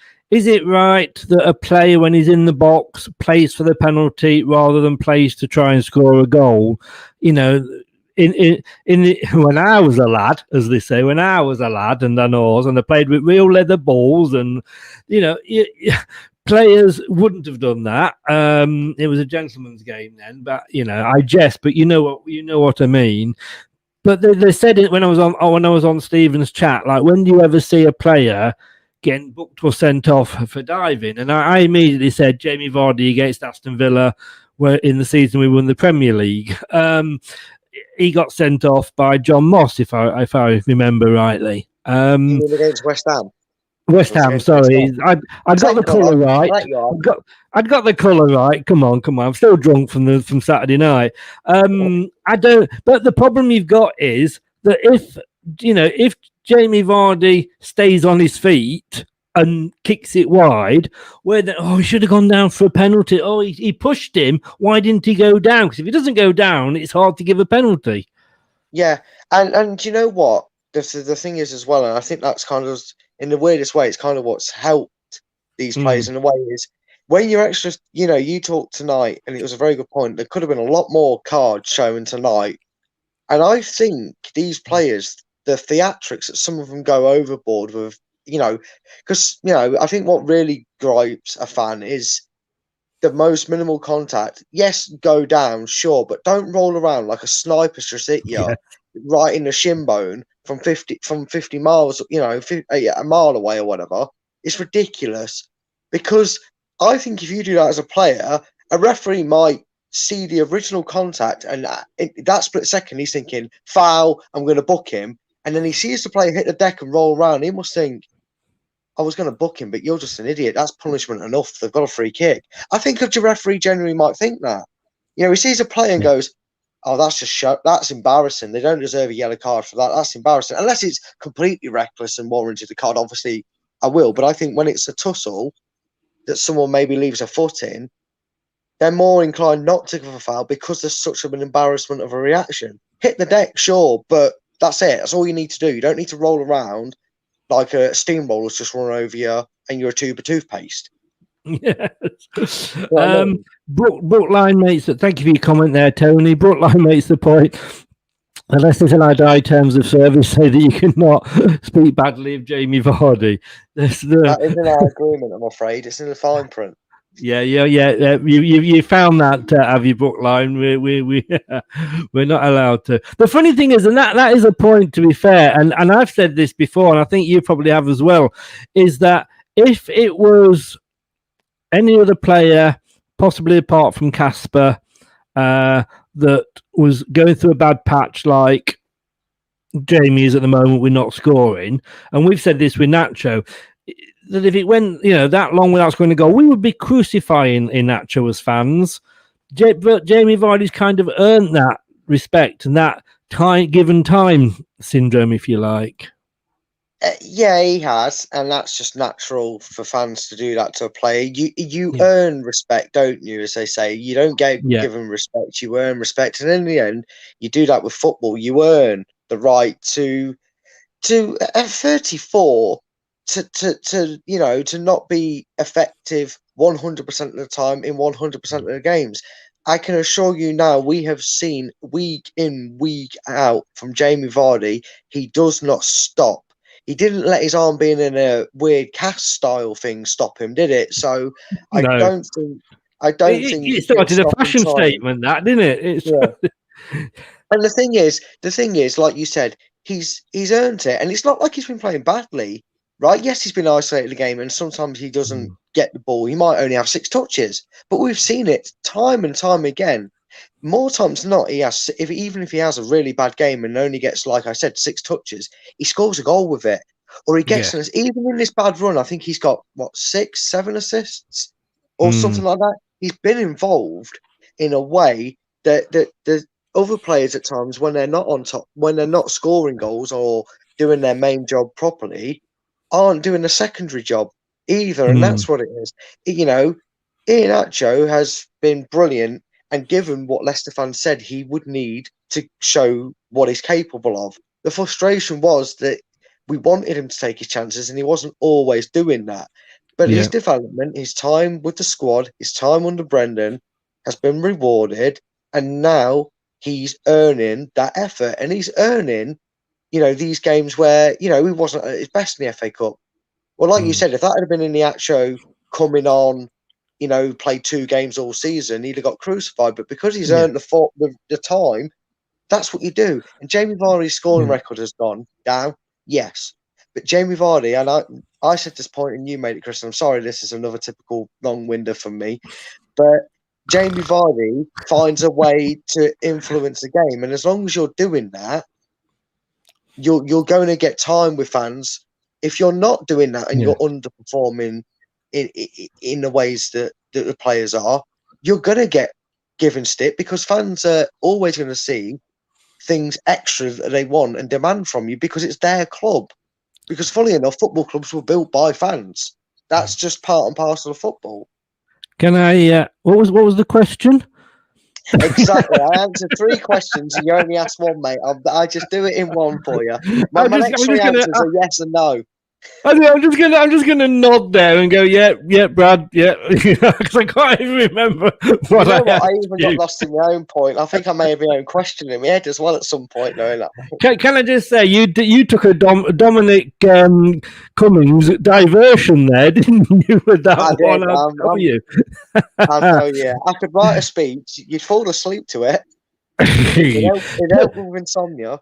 right that a player, when he's in the box, plays for the penalty rather than plays to try and score a goal? When I was a lad, as they say, and I played with real leather balls, and players wouldn't have done that. It was a gentleman's game then, but I jest, but you know what I mean. But they said it when I was on Stephen's chat. Like, when do you ever see a player getting booked or sent off for diving? And I immediately said Jamie Vardy against Aston Villa, where in the season we won the Premier League. He got sent off by John Moss, if I remember rightly. Against West Ham. West Ham, sorry. I'd got the colour right. I'd got the colour right. Come on. I'm still drunk from Saturday night. I don't. But the problem you've got is that if Jamie Vardy stays on his feet and kicks it wide, he should have gone down for a penalty. Oh, he pushed him. Why didn't he go down? Because if he doesn't go down, it's hard to give a penalty. Yeah, and you know what? The thing is as well, and I think that's kind of, in the weirdest way, it's kind of what's helped these players in a way, is when you're extra, you talked tonight, and it was a very good point. There could have been a lot more cards shown tonight. And I think these players, the theatrics that some of them go overboard with, because, I think what really gripes a fan is the most minimal contact. Yes, go down, sure, but don't roll around like a sniper just hit you right in the shin bone from 50 miles, a mile away or whatever. It's ridiculous, because I think if you do that as a player, a referee might see the original contact, and in that split second he's thinking, foul, I'm going to book him, and then he sees the player hit the deck and roll around. He must think, I was going to book him, but you're just an idiot. That's punishment enough. They've got a free kick. I think a referee generally might think that. He sees a player and goes, oh, that's just that's embarrassing. They don't deserve a yellow card for that. That's embarrassing. Unless it's completely reckless and warranted a card, obviously I will. But I think when it's a tussle that someone maybe leaves a foot in, they're more inclined not to give a foul because there's such an embarrassment of a reaction. Hit the deck, sure, but that's it. That's all you need to do. You don't need to roll around like a steamroller's just run over you and you're a tube of toothpaste. Yes. Brookline makes it. Thank you for your comment there, Tony. Brookline makes the point. Unless there's an IDI terms of service, say that you cannot speak badly of Jamie Vardy. That isn't our agreement, I'm afraid. It's in the fine print. Yeah. You found that, have you, Brookline? We're not allowed to. The funny thing is, and that is a point, to be fair, and I've said this before, and I think you probably have as well, is that if it was any other player, possibly apart from Casper, that was going through a bad patch like Jamie is at the moment, we're not scoring, and we've said this with Nacho, that if it went that long without scoring a goal, we would be crucifying Nacho as fans. But Jamie Vardy's kind of earned that respect and that given time syndrome, if you like. Yeah, he has, and that's just natural for fans to do that to a player. You earn respect, don't you? As they say, you don't get given respect; you earn respect, and in the end, you do that with football. You earn the right to at 34 to not be effective 100% of the time in 100% of the games. I can assure you now, we have seen week in, week out from Jamie Vardy, he does not stop. He didn't let his arm being in a weird cast style thing stop him, did it? So I don't think it started a fashion statement, that, didn't it? And the thing is, like you said, he's earned it, and it's not like he's been playing badly, right? Yes, he's been isolated the game, and sometimes he doesn't get the ball. He might only have 6 touches, but we've seen it time and time again. More times than not, he has. Even if he has a really bad game and only gets, like I said, 6 touches, he scores a goal with it, or he gets even in this bad run. I think he's got 6, 7 assists, or something like that. He's been involved in a way that the other players at times, when they're not on top, when they're not scoring goals or doing their main job properly, aren't doing a secondary job either, and that's what it is. Iheanacho has been brilliant. And given what Leicester fans said he would need to show what he's capable of, the frustration was that we wanted him to take his chances and he wasn't always doing that. But his development, his time with the squad, his time under Brendan has been rewarded. And now he's earning that effort. And he's earning, these games where, he wasn't at his best in the FA Cup. Well, like you said, if that had been in the Iheanacho coming on, played 2 games all season, he'd have got crucified. But because he's earned the time, that's what you do. And Jamie Vardy's scoring record has gone down, yes. But Jamie Vardy, and I said this point and you made it, Chris, and I'm sorry this is another typical long-winder from me, but Jamie Vardy finds a way to influence the game. And as long as you're doing that, you're going to get time with fans. If you're not doing that and you're underperforming in the ways that the players are, you're going to get given stick because fans are always going to see things extra that they want and demand from you because it's their club. Because fully enough, football clubs were built by fans. That's just part and parcel of football. Can I? What was the question? Exactly. I answered 3 questions and you only asked 1, mate. I just do it in one for you. My next 3 answers are yes and no. I'm just gonna nod there and go, yeah, Brad, because I can't even remember what I even got lost in my own point. I think I may have my own question in my head as well at some point. Knowing that. Can I just say you took a Dominic Cummings diversion there, didn't you? With that one, I'll tell you. I could write a speech. You'd fall asleep to it. It helped with insomnia.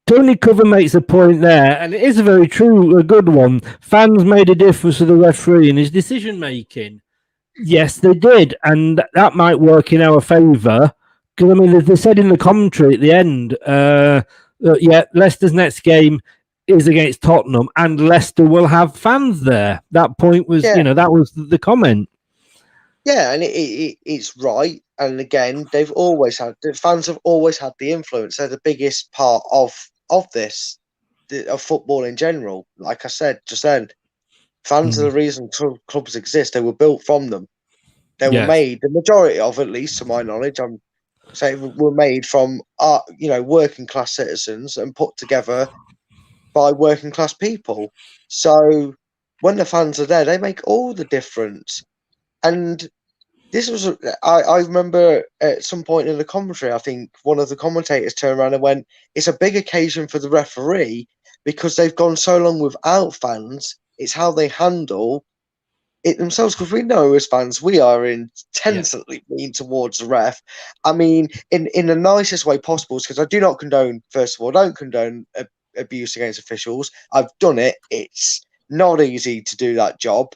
Tony Cover makes a point there, and it is a very a good one. Fans made a difference to the referee in his decision making. Yes, they did, and that might work in our favour. Because I mean, they said in the commentary at the end, Leicester's next game is against Tottenham, and Leicester will have fans there. That point was, that was the comment. Yeah, and it's right. And again, the fans have always had the influence. They're the biggest part of this, of football in general. Like I said just then, fans are the reason clubs exist. They were built from them. They were made, the majority of, at least to my knowledge, I'm saying, were made from working class citizens and put together by working class people. So when the fans are there, they make all the difference. And this was, I remember at some point in the commentary, I think one of the commentators turned around and went, it's a big occasion for the referee because they've gone so long without fans. It's how they handle it themselves, because we know as fans we are intensely mean towards the ref. I mean, in the nicest way possible, because I do not condone, first of all, don't condone abuse against officials. I've done it. It's not easy to do that job.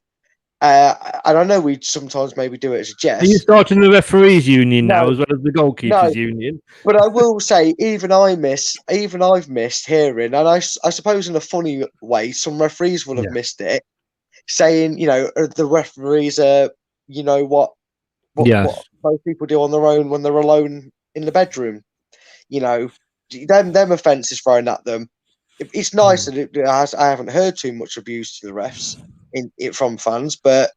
And I know we sometimes maybe do it as a jest. Are you starting the referees union now as well as the goalkeepers union? But I will say, even I've missed hearing, and I suppose in a funny way, some referees will have missed it, saying, the referees are, what most people do on their own when they're alone in the bedroom. Them offences thrown at them. It's nice that I haven't heard too much abuse to the refs from fans, but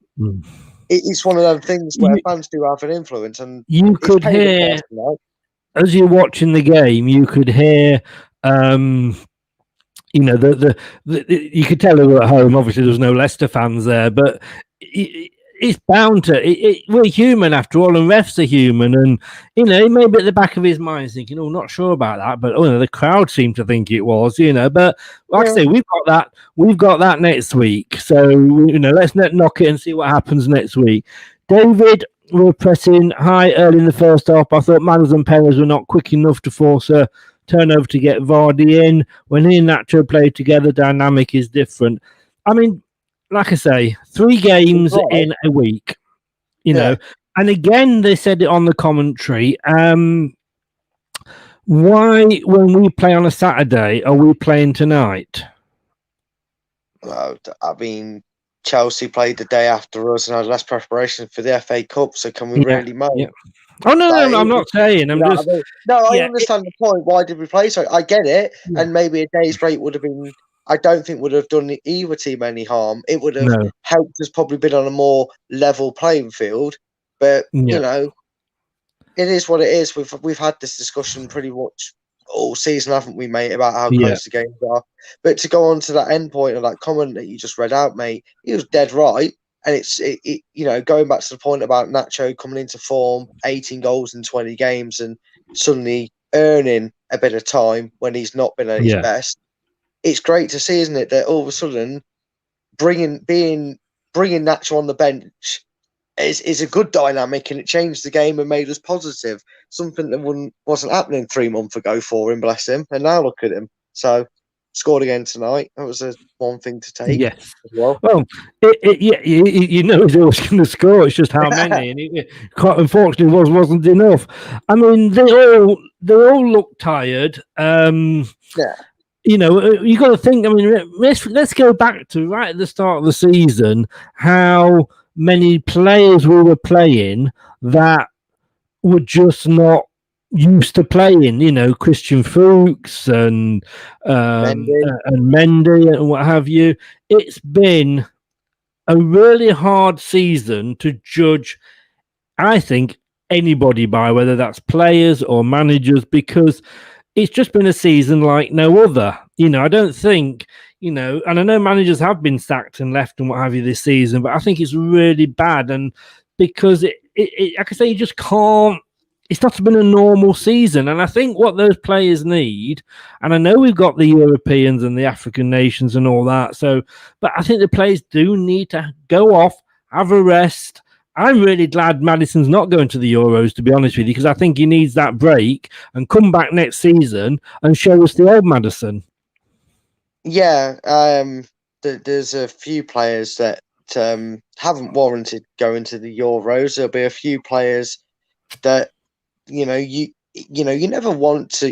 it's one of those things where fans do have an influence, and you could hear as you're watching the game, you could hear. You could tell they were at home. Obviously, there was no Leicester fans there, but it's bound to. We're human after all, and refs are human. And maybe at the back of his mind, thinking, "Oh, not sure about that," but the crowd seemed to think it was. But like I say, we've got that next week. So let's not knock it and see what happens next week. David, we're pressing high early in the first half. I thought Manos and Perez were not quick enough to force a turnover to get Vardy in. When he and Nacho play together, dynamic is different. I mean, like I say, 3 games in a week, know. And again, they said it on the commentary. Why, when we play on a Saturday, are we playing tonight? Well, I mean, Chelsea played the day after us and had less preparation for the FA Cup, so can we really moan? Yeah. Oh, no, I'm not saying. I understand the point. Why did we play so? I get it. Yeah. And maybe a day's break would have been, I don't think would have done either team any harm. It would have helped us probably been on a more level playing field. But, it is what it is. We've had this discussion pretty much all season, haven't we, mate, about how close the games are. But to go on to that end point of that comment that you just read out, mate, he was dead right. And it's going back to the point about Nacho coming into form, 18 goals in 20 games, and suddenly earning a bit of time when he's not been at his best. It's great to see, isn't it, that all of a sudden bringing Nacho on the bench is a good dynamic, and it changed the game and made us positive. Something that wasn't happening 3 months ago for him, bless him. And now look at him. So scored again tonight. That was one thing to take. Yes. As well. Well, he's always going to score. It's just how many, and it unfortunately wasn't enough. I mean, they all look tired. You got to think. I mean, let's go back to right at the start of the season. How many players we were playing that were just not used to playing, Christian Fuchs and Mendy and what have you. It's been a really hard season to judge, I think, anybody by, whether that's players or managers, because it's just been a season like no other. I don't think, and I know managers have been sacked and left and what have you this season, but I think it's really bad. And because it like I say, you just can't. It's not been a normal season, and I think what those players need, and I know we've got the Europeans and the African nations and all that, but I think the players do need to go off, have a rest. I'm really glad Maddison's not going to the Euros, to be honest with you, because I think he needs that break and come back next season and show us the old Maddison. Yeah, there's a few players that haven't warranted going to the Euros. There'll be a few players that you never want to,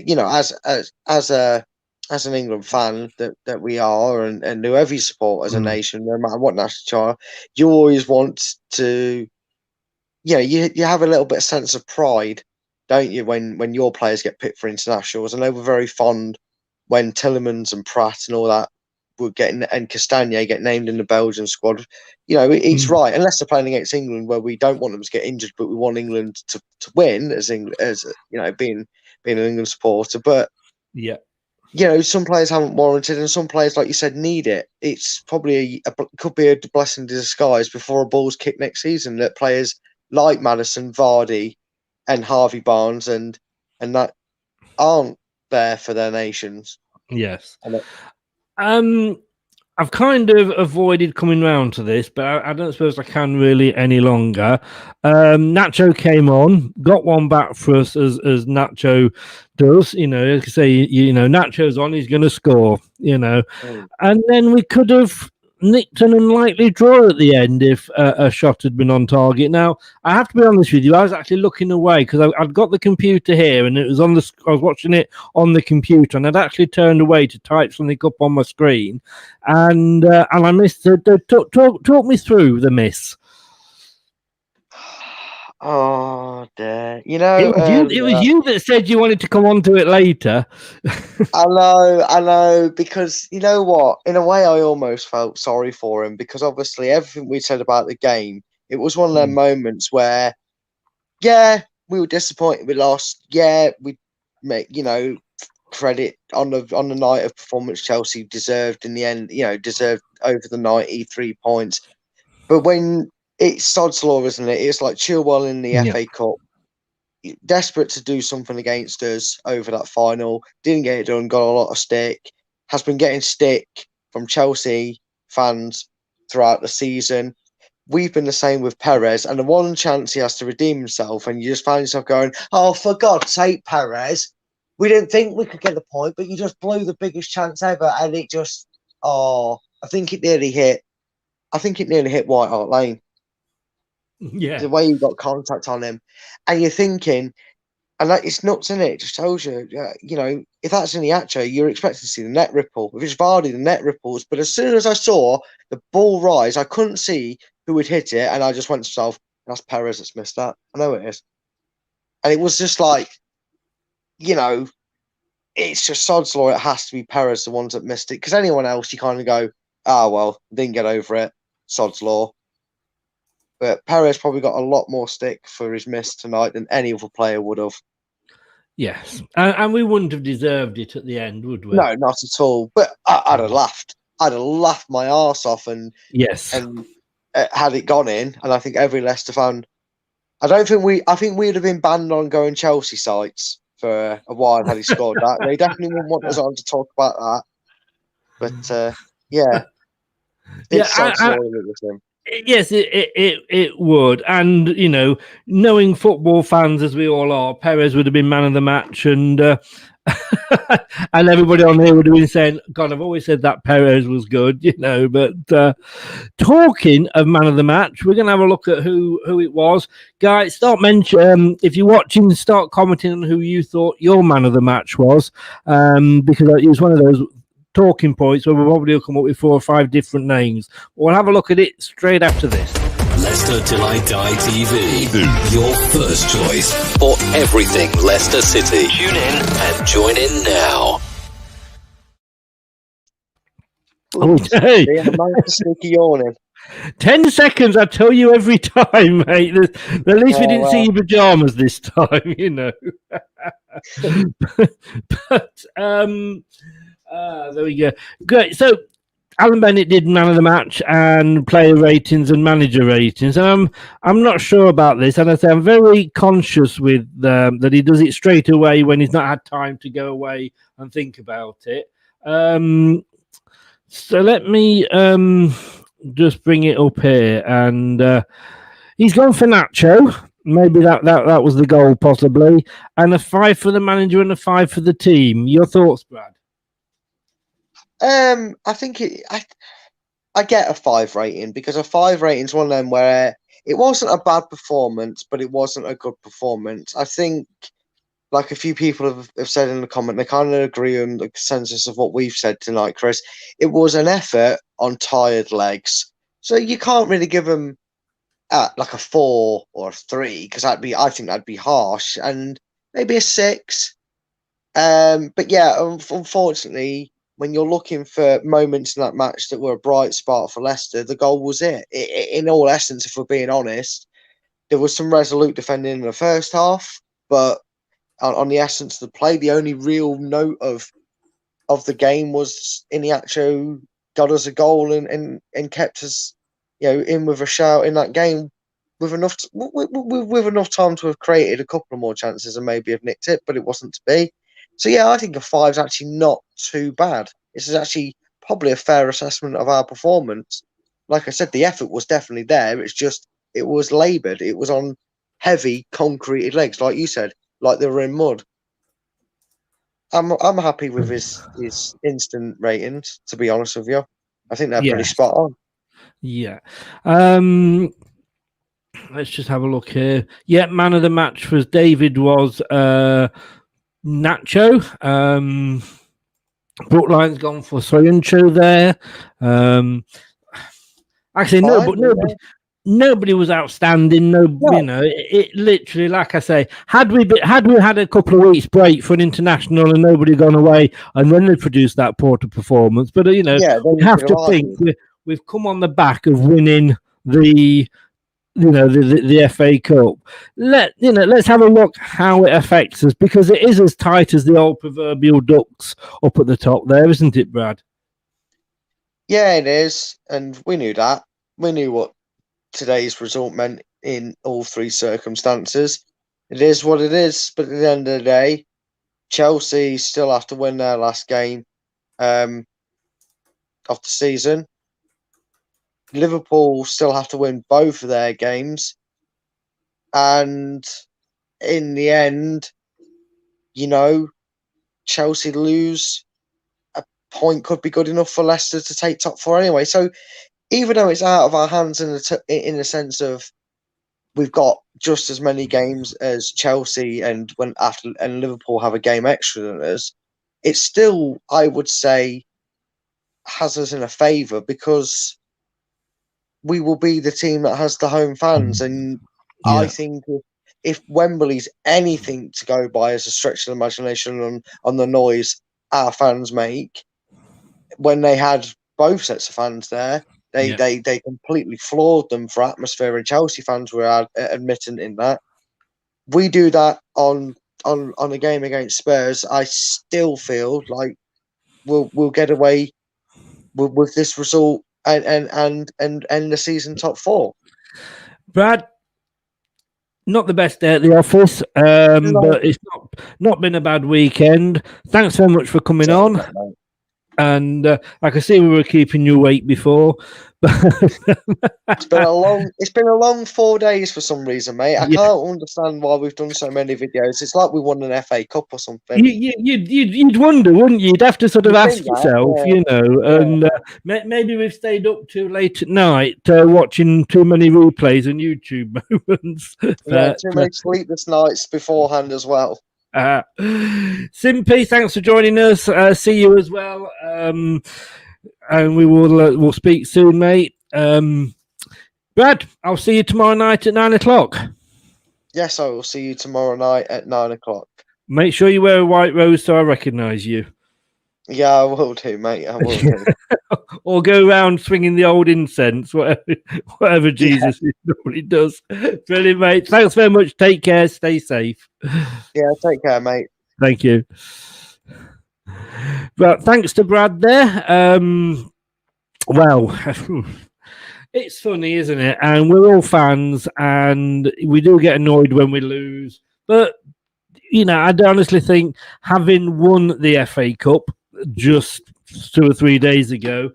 as an England fan that we are, and whoever you support as a nation, no matter what national child, you always want to, you have a little bit of sense of pride, don't you, when your players get picked for internationals? And they were very fond when Tillemans and Pratt and all that would get and Castagna get named in the Belgian squad. You know, it's right, unless they're playing against England, where we don't want them to get injured, but we want England to win as England, as you know, being an England supporter. But yeah, you know, some players haven't warranted, and some players, like you said, need it. It's probably could be a blessing in disguise before a ball's kicked next season that players like Maddison, Vardy, and Harvey Barnes and that aren't there for their nations. Yes. I've kind of avoided coming round to this, but I don't suppose I can really any longer. Nacho came on, got one back for us as Nacho does. You know, like I say, you know, Nacho's on, he's going to score. You know, and then we could have nicked an unlikely draw at the end if a shot had been on target. Now, I have to be honest with you, I was actually looking away because I'd got the computer here and it was on the. I was watching it on the computer and I'd actually turned away to type something up on my screen, and I missed it. Talk me through the miss. Oh dear! You know, it was you that said you wanted to come on to it later. I know, because you know what? In a way, I almost felt sorry for him because obviously everything we said about the game, it was one of them moments where, yeah, we were disappointed we lost. Yeah, we make, you know, credit on the night of performance Chelsea deserved in the end. You know, deserved over the 93 points. But when it's sod's law, isn't it? It's like Chilwell in the FA Cup. Desperate to do something against us over that final, didn't get it done, got a lot of stick, has been getting stick from Chelsea fans throughout the season. We've been the same with Perez, and the one chance he has to redeem himself, and you just find yourself going, oh, for God's sake, Perez, we didn't think we could get the point, but you just blew the biggest chance ever, and it just, I think it nearly hit White Hart Lane. Yeah, the way you got contact on him, and you're thinking, and that it's nuts, isn't it? It just tells you, you know, if that's Iniacho, you're expecting to see the net ripple. If it's Vardy, the net ripples. But as soon as I saw the ball rise, I couldn't see who would hit it, and I just went to myself, that's Perez that's missed that. I know it is. And it was just like, you know, it's just sod's law. It has to be Perez, the ones that missed it, because anyone else, you kind of go, well, didn't get over it, sod's law. But Perez probably got a lot more stick for his miss tonight than any other player would have. Yes, and we wouldn't have deserved it at the end, would we? No, not at all. But I'd have laughed. I'd have laughed my arse off, and had it gone in. And I think every Leicester fan, I think we'd have been banned on going Chelsea sites for a while had he scored that. They definitely wouldn't want us on to talk about that. But it's him. Yes, it would, and you know, knowing football fans as we all are, Perez would have been man of the match, and and everybody on here would have been saying, "God, I've always said that Perez was good," you know. But talking of man of the match, we're going to have a look at who it was, guys. Start mention if you're watching, start commenting on who you thought your man of the match was, because it was one of those talking points where we'll probably come up with 4 or 5 different names. We'll have a look at it straight after this. Leicester Till I Die TV, your first choice for everything Leicester City. Tune in and join in now. Okay. Sneaky yawning. 10 seconds, I tell you every time, mate. At least we didn't see your pajamas this time, you know. But there we go. Great. So Alan Bennett did man of the match and player ratings and manager ratings. And I'm not sure about this. And I say I'm very conscious with that he does it straight away when he's not had time to go away and think about it. So let me just bring it up here. And he's gone for Nacho. Maybe that was the goal, possibly. And a 5 for the manager and a 5 for the team. Your thoughts, Brad? I think I get a 5 rating because a 5 rating is one of them where it wasn't a bad performance, but it wasn't a good performance. I think, like a few people have said in the comment, they kind of agree on the consensus of what we've said tonight, Chris. It was an effort on tired legs, so you can't really give them like a 4 or a 3 because I think that'd be harsh, and maybe a 6. But yeah, unfortunately, when you're looking for moments in that match that were a bright spot for Leicester, the goal was it. In all essence, if we're being honest, there was some resolute defending in the first half, but on the essence of the play, the only real note of the game was Iniacho got us a goal and kept us, in with a shout in that game with enough time to have created a couple of more chances and maybe have nicked it, but it wasn't to be. So yeah, I think a 5 is actually not too bad. This is actually probably a fair assessment of our performance. Like I said, the effort was definitely there. It's just it was laboured. It was on heavy concreted legs, like you said, like they were in mud. I'm happy with his instant ratings, to be honest with you. I think they're pretty spot on. Yeah. Let's just have a look here. Yeah, man of the match was Nacho. Brookline's gone for Soyuncu there. Actually, nobody was outstanding. It literally, like I say, had we had a couple of weeks break for an international and nobody gone away, and then they produced that Porto performance. But we have to think we've come on the back of winning the FA Cup. Let's have a look how it affects us, because it is as tight as the old proverbial ducks up at the top there, isn't it, Brad? Yeah, it is, and we knew that. We knew what today's result meant in all 3 circumstances. It is what it is, but at the end of the day, Chelsea still have to win their last game of the season. Liverpool still have to win both of their games. And in the end, Chelsea lose, a point could be good enough for Leicester to take top 4 anyway. So even though it's out of our hands in the sense of we've got just as many games as Chelsea and Liverpool have a game extra than us, it still, I would say, has us in a favour, because we will be the team that has the home fans. And I think if Wembley's anything to go by as a stretch of the imagination on the noise our fans make, when they had both sets of fans there, they completely floored them for atmosphere, and Chelsea fans were admitting in that. We do that on a game against Spurs, I still feel like we'll get away with this result and end the season top 4. Brad, not the best day at the office, but it's not been a bad weekend. Thanks so much for coming on. And I can see we were keeping you awake before. It's been a long 4 days for some reason, mate. I can't understand why we've done so many videos. It's like we won an FA Cup or something. You'd wonder, wouldn't you? You'd have to sort of ask yourself, and maybe we've stayed up too late at night watching too many replays and YouTube moments. Too many sleepless nights beforehand as well. Simpy, thanks for joining us. See you as well. And we'll speak soon, mate. Brad, I'll see you tomorrow night at 9:00. Yes, I will see you tomorrow night at 9:00. Make sure you wear a white rose so I recognise you. Yeah, I will do, mate. I will do. Or go around swinging the old incense, whatever Jesus normally does. Brilliant, mate. Thanks very much. Take care. Stay safe. Yeah, take care, mate. Thank you. But thanks to Brad there. Well, it's funny, isn't it? And we're all fans, and we do get annoyed when we lose. But, I honestly think having won the FA Cup just 2 or 3 days ago,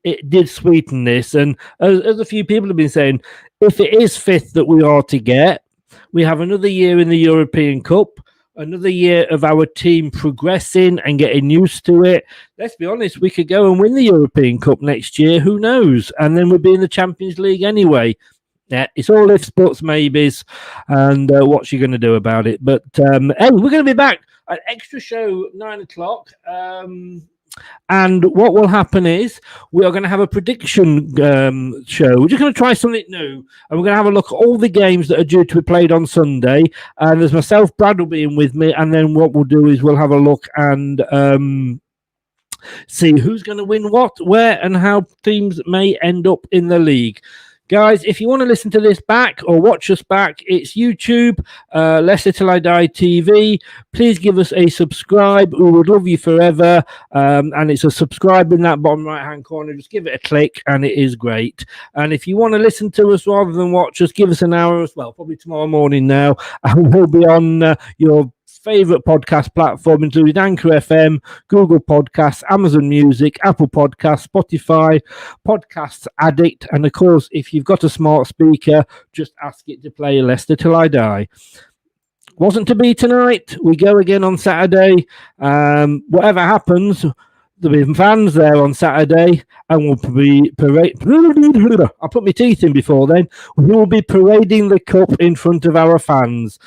it did sweeten this. And as a few people have been saying, if it is 5th that we are to get, we have another year in the European Cup, another year of our team progressing and getting used to it. Let's be honest, we could go and win the European Cup next year. Who knows? And then we'd be in the Champions League anyway. Yeah, it's all ifs, buts, maybes, and what you're going to do about it. But hey, we're going to be back. An extra show 9:00. And what will happen is we are going to have a prediction show. We're just going to try something new, and we're going to have a look at all the games that are due to be played on Sunday. And there's myself, Brad will be in with me, and then what we'll do is we'll have a look and see who's going to win what, where, and how teams may end up in the league. Guys, if you want to listen to this back or watch us back, it's YouTube, Leicester Till I Die TV. Please give us a subscribe. We would love you forever. And it's a subscribe in that bottom right-hand corner. Just give it a click, and it is great. And if you want to listen to us rather than watch us, give us an hour as well, probably tomorrow morning now. And we'll be on your favorite podcast platform, including Anchor FM, Google Podcasts, Amazon Music, Apple Podcasts, Spotify, Podcasts Addict, and of course, if you've got a smart speaker, just ask it to play Leicester Till I Die. Wasn't to be tonight. We go again on Saturday. Whatever happens, there'll be fans there on Saturday, and we'll be I'll put my teeth in before then. We will be parading the cup in front of our fans.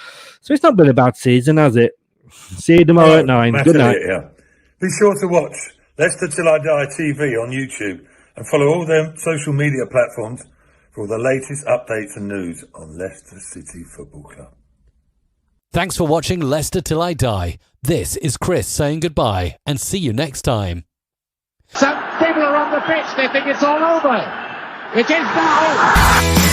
So it's not been a bad season, has it? See you tomorrow at 9. Good night. Yeah. Be sure to watch Leicester Till I Die TV on YouTube and follow all their social media platforms for all the latest updates and news on Leicester City Football Club. Thanks for watching Leicester Till I Die. This is Chris saying goodbye, and see you next time. Some people are on the pitch, they think it's all over. It is now.